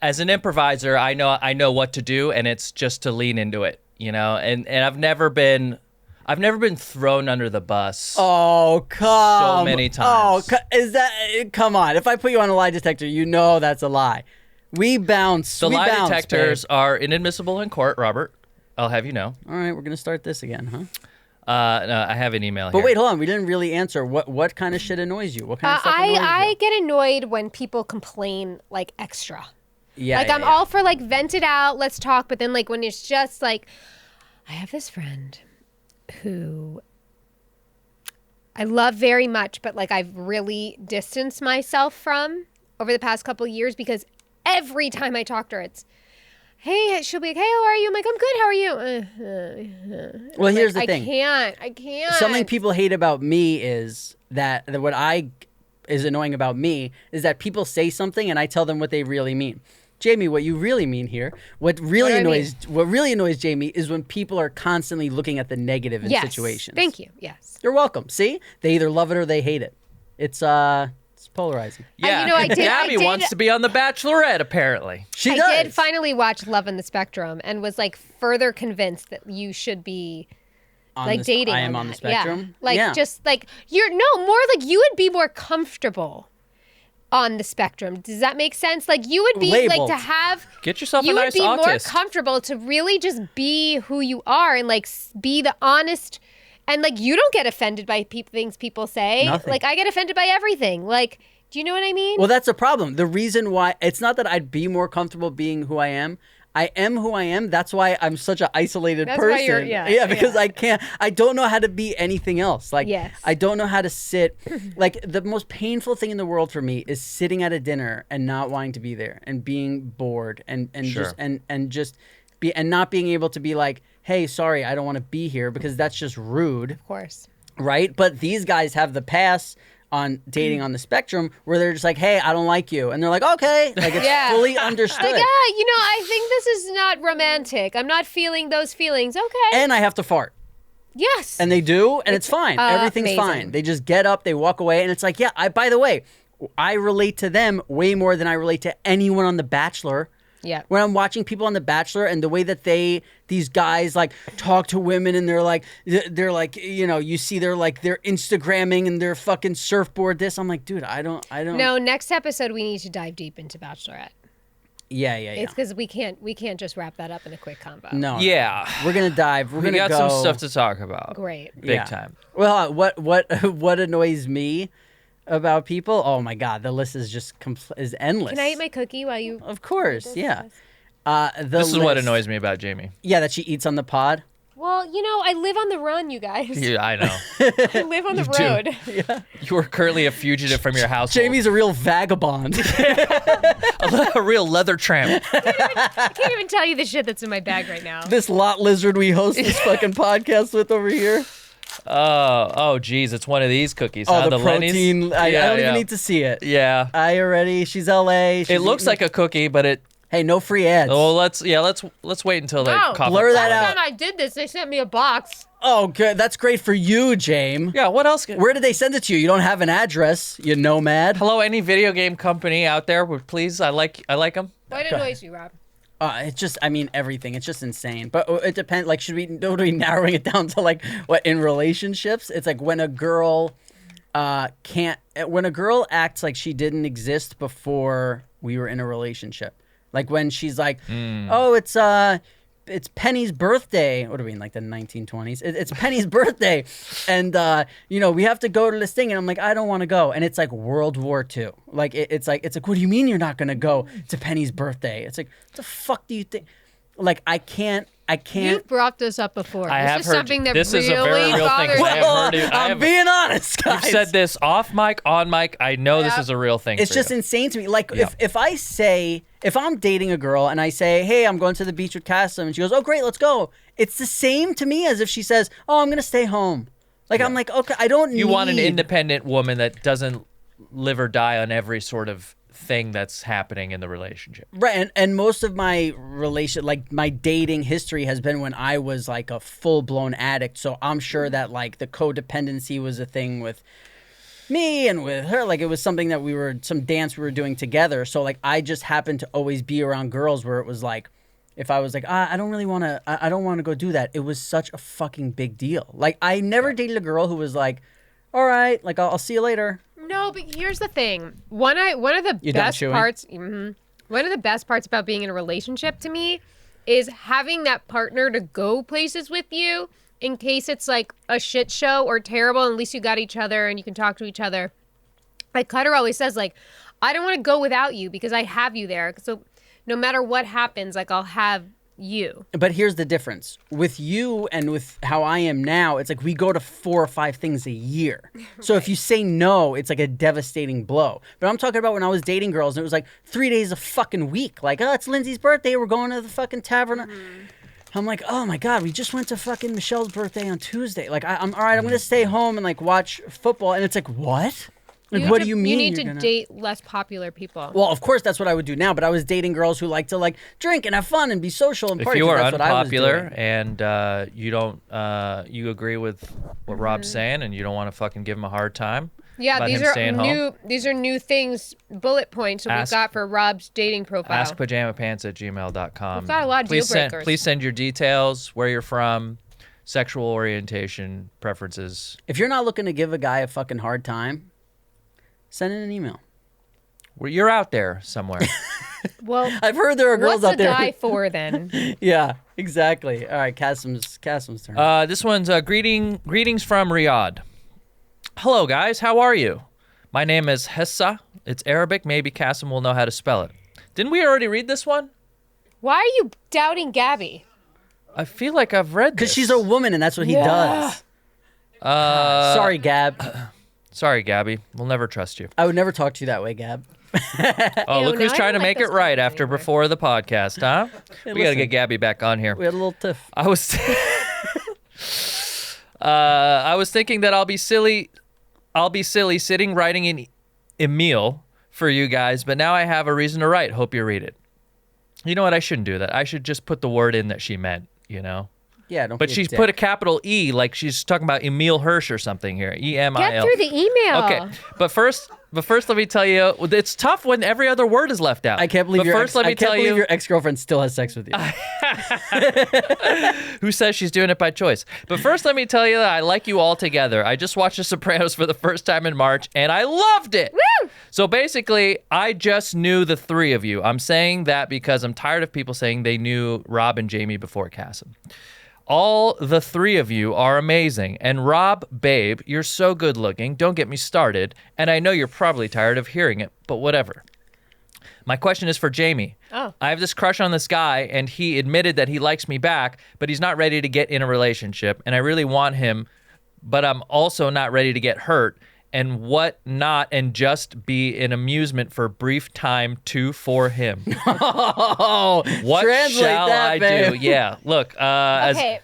As an improviser, I know what to do, and it's just to lean into it. You know, and I've never been thrown under the bus. Oh, come. So many times. Oh, is that? Come on. If I put you on a lie detector, you know that's a lie. We bounce. The we lie bounce, detectors babe. are inadmissible in court, Robert. I'll have you know. All right, we're gonna start this again, huh? No, I have an email But here. wait, hold on. We didn't really answer. What kind of shit annoys you? What kind of stuff annoys I you? get annoyed when people complain like extra. Yeah, Like yeah, I'm yeah. all for like vent it out, let's talk, but then like when it's just like I have this friend who I love very much, but like I've really distanced myself from over the past couple of years because every time I talk to her, it's hey, she'll be like, hey, how are you? I'm like, I'm good. How are you? Well, here's the I thing. I can't. Something people hate about me is that what is annoying about me is that people say something and I tell them what they really mean. Jamie, what you really mean here, what really annoys Jamie is when people are constantly looking at the negative in situations. Thank you. Yes. You're welcome. See? They either love it or they hate it. It's polarizing. Yeah, you know, I did- Gabby I did- wants to be on The Bachelorette, apparently. She I does. did finally watch Love on the Spectrum and was like further convinced that you should be like dating. I am on the that. spectrum. Yeah. Like Yeah. just like more like you would be more comfortable on the spectrum. Does that make sense? Like you would be Labeled. like to have Get yourself a you would nice be more autist. comfortable to really just be who you are and like be the honest and like you don't get offended by things people say. Nothing. Like I get offended by everything. Like do you know what I mean? Well, that's the problem. The reason why it's not that I'd be more comfortable being who I am. I am who I am. That's why I'm such an isolated That's why person. you're- because I don't know how to be anything else. Like Yes. I don't know how to sit. Like the most painful thing in the world for me is sitting at a dinner and not wanting to be there and being bored and Sure. just not being able to be like, hey, sorry, I don't want to be here because that's just rude. Of course. Right? But these guys have the pass on dating on the spectrum where they're just like, hey, I don't like you. And they're like, okay. Like it's Yeah. fully understood. Like, I think this is not romantic. I'm not feeling those feelings. Okay. And I have to fart. Yes. And they do, and it's fine. Everything's amazing. fine. They just get up, they walk away, and it's like, yeah, by the way, I relate to them way more than I relate to anyone on The Bachelor. Yeah. When I'm watching people on The Bachelor and the way that these guys like talk to women and they're like, you see they're Instagramming and they're fucking surfboard this. I'm like, dude, I don't. No, next episode we need to dive deep into Bachelorette. Yeah. It's because we can't just wrap that up in a quick combo. No. Yeah. We're gonna dive. We're We gonna got go. some stuff to talk about. Great. Big time. Well, what annoys me about people? Oh my god, the list is just is endless. Can I eat my cookie while you? Of course, yeah. This is what annoys me about Jamie. Yeah, that she eats on the pod. Well, I live on the run, you guys. Yeah, I know. I live on the do. road. You are currently a fugitive from your household. Jamie's a real vagabond. a real leather tramp. I can't even tell you the shit that's in my bag right now. This lot lizard we host this fucking podcast with over here. Oh, geez, it's one of these cookies. Oh, huh? the protein. Lenny's? I don't Yeah. even need to see it. Yeah. She's LA. It looks like a cookie, but it. Hey, no free ads. Oh, let's wait until they No. cough Blur up that some. out. Last time I did this, they sent me a box. Oh, good. That's great for you, James. Yeah. What else? Where did they send it to you? You don't have an address, you nomad. Hello, any video game company out there? Please, I like them. What annoys you, Rob? It's just, everything. It's just insane. But it depends. Like, should we narrowing it down to like what in relationships? It's like when a girl when a girl acts like she didn't exist before we were in a relationship. Like when she's like, oh, it's Penny's birthday. What do we mean, like the 1920s? It's Penny's birthday, and we have to go to this thing, and I'm like, I don't want to go, and it's like World War II. Like it's like, what do you mean you're not gonna go to Penny's birthday? It's like, what the fuck do you think? Like I can't. You've brought this up before. I this have is heard something that this really is a very real thing. bothers I have me. heard it. I'm being honest, guys. You've said this off mic, on mic. I know this is a real thing. It's for just you. insane to me. Like if I'm dating a girl and I say, hey, I'm going to the beach with Cassim, and she goes, oh great, let's go. It's the same to me as if she says, oh, I'm gonna stay home. Like I'm like, okay, I don't. You want an independent woman that doesn't live or die on every sort of thing that's happening in the relationship. Right, and most of my my dating history has been when I was like a full-blown addict, so I'm sure that like the codependency was a thing with me and with her. Like it was something that some dance we were doing together, so like I just happened to always be around girls where it was like, if I was like, I don't really want to, I don't want to go do that, it was such a fucking big deal. Like I never dated a girl who was like, all right, like I'll see you later. No, but here's the thing. One of the best parts. One of the best parts about being in a relationship to me is having that partner to go places with you in case it's like a shit show or terrible. At least you got each other and you can talk to each other. Like Cutter always says, like, I don't want to go without you because I have you there. So no matter what happens, like I'll have you. But here's the difference with you and with how I am now. It's like we go to 4 or 5 things a year. So if you say no, it's like a devastating blow. But I'm talking about when I was dating girls and it was like 3 days a fucking week. Like, oh, it's Lindsay's birthday. We're going to the fucking tavern. I'm like, oh my God, we just went to fucking Michelle's birthday on Tuesday. Like, I'm all right. I'm going to stay home and like watch football. And it's like, what? Like, what do you mean? You need to date less popular people. Well, of course, that's what I would do now. But I was dating girls who like to like drink and have fun and be social and party. If you are that's unpopular what and you don't, you agree with what Rob's saying and you don't want to fucking give him a hard time. Yeah, about these him are staying new. home, These are new things, bullet points that we've got for Rob's dating profile. askpajamapants@gmail.com. We've got a lot of deal breakers. Please send your details, where you're from, sexual orientation, preferences. If you're not looking to give a guy a fucking hard time, send in an email. Well, you're out there somewhere. Well, I've heard there are girls what's out there. What's a guy for then? Yeah, exactly. All right, Kassim's turn. This one's greetings from Riyadh. Hello, guys. How are you? My name is Hessa. It's Arabic. Maybe Kassim will know how to spell it. Didn't we already read this one? Why are you doubting Gabby? I feel like I've read this. Because she's a woman and that's what he does. Sorry, Gab. Sorry, Gabby. We'll never trust you. I would never talk to you that way, Gab. Oh, look who's now trying I to like make this it right one after before the podcast, huh? We got to listen. get Gabby back on here. We had a little tiff. I was thinking that I'll be silly sitting writing an Emil for you guys, but now I have a reason to write. Hope you read it. You know what? I shouldn't do that. I should just put the word in that she meant, you know? Yeah, don't But be a she's dick. put a capital E, like she's talking about Emil Hirsch or something here. E-M-I-L. Get through the email. Okay, but first let me tell you, it's tough when every other word is left out. I can't believe your ex-girlfriend still has sex with you. Who says she's doing it by choice? But first, let me tell you that I like you all together. I just watched The Sopranos for the first time in March, and I loved it. Woo! So basically, I just knew the three of you. I'm saying that because I'm tired of people saying they knew Rob and Jamie before Cassim. All the three of you are amazing. And Rob, babe, you're so good looking. Don't get me started. And I know you're probably tired of hearing it, but whatever. My question is for Jamie. Oh. I have this crush on this guy, and he admitted that he likes me back, but he's not ready to get in a relationship. And I really want him, but I'm also not ready to get hurt. And what not, and just be an amusement for brief time too for him. Oh, What translate shall that, I babe. do? Yeah, look, Okay.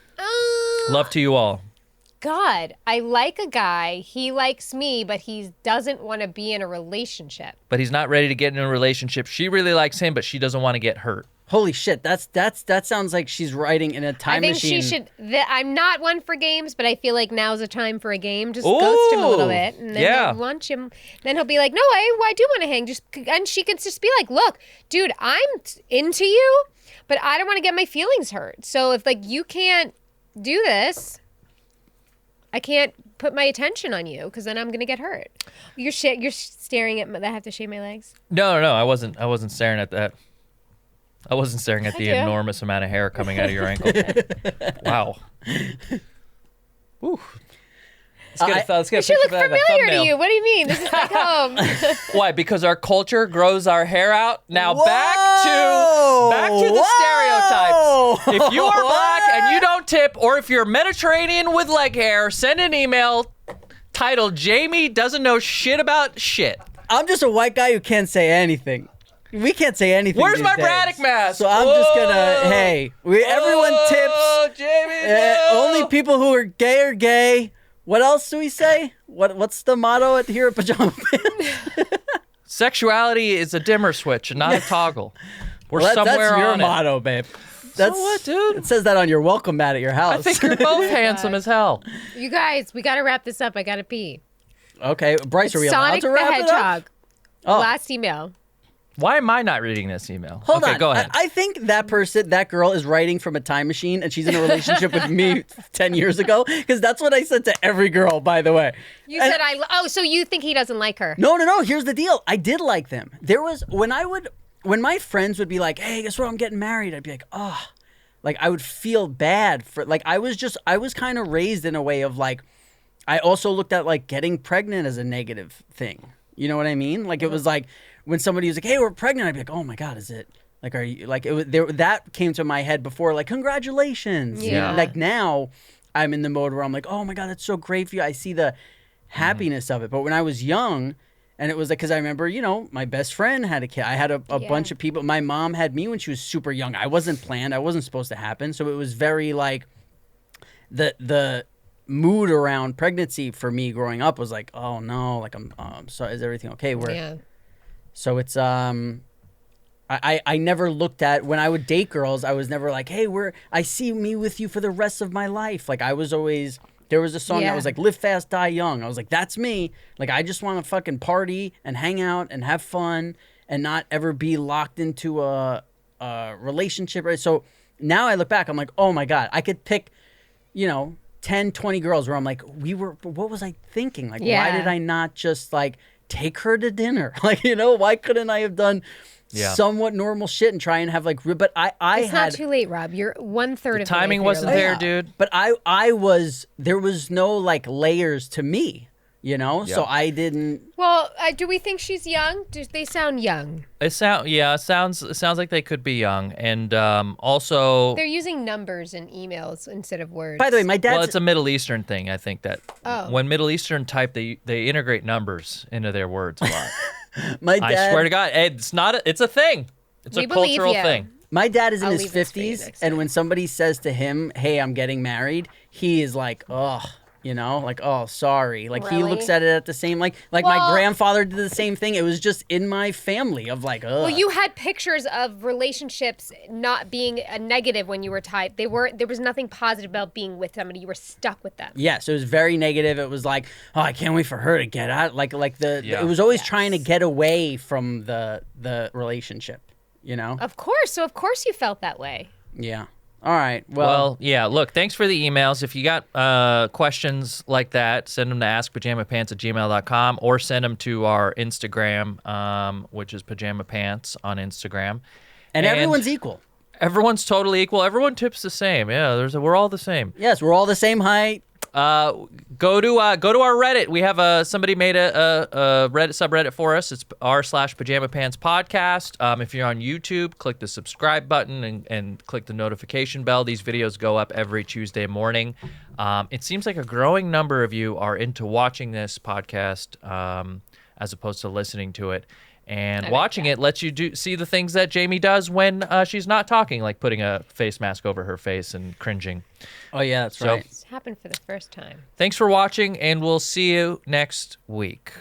love to you all. God, I like a guy. He likes me, but he doesn't want to be in a relationship. But he's not ready to get in a relationship. She really likes him, but she doesn't want to get hurt. Holy shit, that sounds like she's writing in a time I think machine. she should. I'm not one for games, but I feel like now's a time for a game. Just ghost him a little bit, and then yeah. he'll lunch him. Then he'll be like, "No, I do want to hang." And she can just be like, "Look, dude, I'm into you, but I don't want to get my feelings hurt. So if like you can't do this, I can't put my attention on you because then I'm gonna get hurt." You're staring at. I have to shave my legs. No, I wasn't staring at that. I wasn't staring at the do. enormous amount of hair coming out of your ankle. Wow. Ooh. Let's get a She picture look of that as a familiar to thumbnail. you. What do you mean? This is like home. Why? Because our culture grows our hair out. Now Whoa! back back to the Whoa! stereotypes. If you are black and you don't tip, or if you're Mediterranean with leg hair, send an email titled "Jamie doesn't know shit about shit." I'm just a white guy who can't say anything. We can't say anything. Where's these my days. Braddock mask? So I'm just gonna. Hey, everyone tips. Jamie, no. Only people who are gay are gay. What else do we say? What's the motto here at Pajama Pants? Sexuality is a dimmer switch and not a toggle. We're Well, somewhere that's your on motto, babe. That's what, dude? It says that on your welcome mat at your house. I think you're both handsome as hell. You guys, we got to wrap this up. I got to pee. Okay, Bryce, are we allowed Sonic to the wrap it up? Hedgehog. Oh. Last email. Why am I not reading this email? Hold okay, on. go ahead. I think that girl is writing from a time machine, and she's in a relationship with me 10 years ago, because that's what I said to every girl, by the way. You said so you think he doesn't like her? No. Here's the deal. I did like them. There was when my friends would be like, "Hey, guess what? I'm getting married." I'd be like, "Oh," like I would feel bad for like I was kind of raised in a way of like I also looked at like getting pregnant as a negative thing. You know what I mean? Like it was like when somebody was like, "Hey, we're pregnant," I'd be like, "Oh my God, is it?" Like, are you like it was there? That came to my head before, like, congratulations. Yeah. Like now, I'm in the mode where I'm like, oh my God, that's so great for you. I see the happiness of it. But when I was young, and it was like, because I remember, my best friend had a kid. I had a bunch of people. My mom had me when she was super young. I wasn't planned. I wasn't supposed to happen. So it was very like the mood around pregnancy for me growing up was like, oh no, like I'm sorry, is everything okay? So it's I never looked at when I would date girls, I was never like, hey, I see me with you for the rest of my life. Like I was always there was a song that was like live fast, die young. I was like, that's me. Like I just want to fucking party and hang out and have fun and not ever be locked into a relationship. Right. So now I look back, I'm like, oh my God, I could pick, 10, 20 girls where I'm like, what was I thinking? Like, why did I not just like take her to dinner? Like, why couldn't I have done somewhat normal shit and try and have like, but it's not too late, Rob. You're 1/3 of the timing way wasn't through your there, life. dude. But there was no like layers to me, so I didn't. Well, do we think she's young? Do they sound young? It sounds like they could be young, and also They're using numbers in emails instead of words. By the way, my dad's. well, it's a Middle Eastern thing. I think that when Middle Eastern type, they integrate numbers into their words a lot. My dad, I swear to God, it's a thing. It's We a believe cultural you. thing. my dad is in I'll his leave this for you 50s, next and time. when somebody says to him, "Hey, I'm getting married," he is like, "Ugh." Like, oh, sorry. Like he Really? looks at it at the same like my grandfather did the same thing. It was just in my family of like, ugh. Well, you had pictures of relationships not being a negative when you were tied. There was nothing positive about being with somebody. You were stuck with them. Yes, it was very negative. It was like, oh, I can't wait for her to get out. It was always trying to get away from the relationship, Of course. So of course you felt that way. Yeah. All right. Well, yeah, look, thanks for the emails. If you got questions like that, send them to askpajamapants@gmail.com or send them to our Instagram, which is Pajama Pants on Instagram. And everyone's equal. Everyone's totally equal. Everyone tips the same. Yeah, we're all the same. Yes, we're all the same height. Go to our Reddit. We have somebody made a Reddit subreddit for us. It's r/Pajama Pants Podcast. If you're on YouTube, click the subscribe button and click the notification bell. These videos go up every Tuesday morning. It seems like a growing number of you are into watching this podcast as opposed to listening to it. And watching it lets you see the things that Jamie does when she's not talking, like putting a face mask over her face and cringing. Oh, yeah, that's right. It's happened for the first time. Thanks for watching, and we'll see you next week.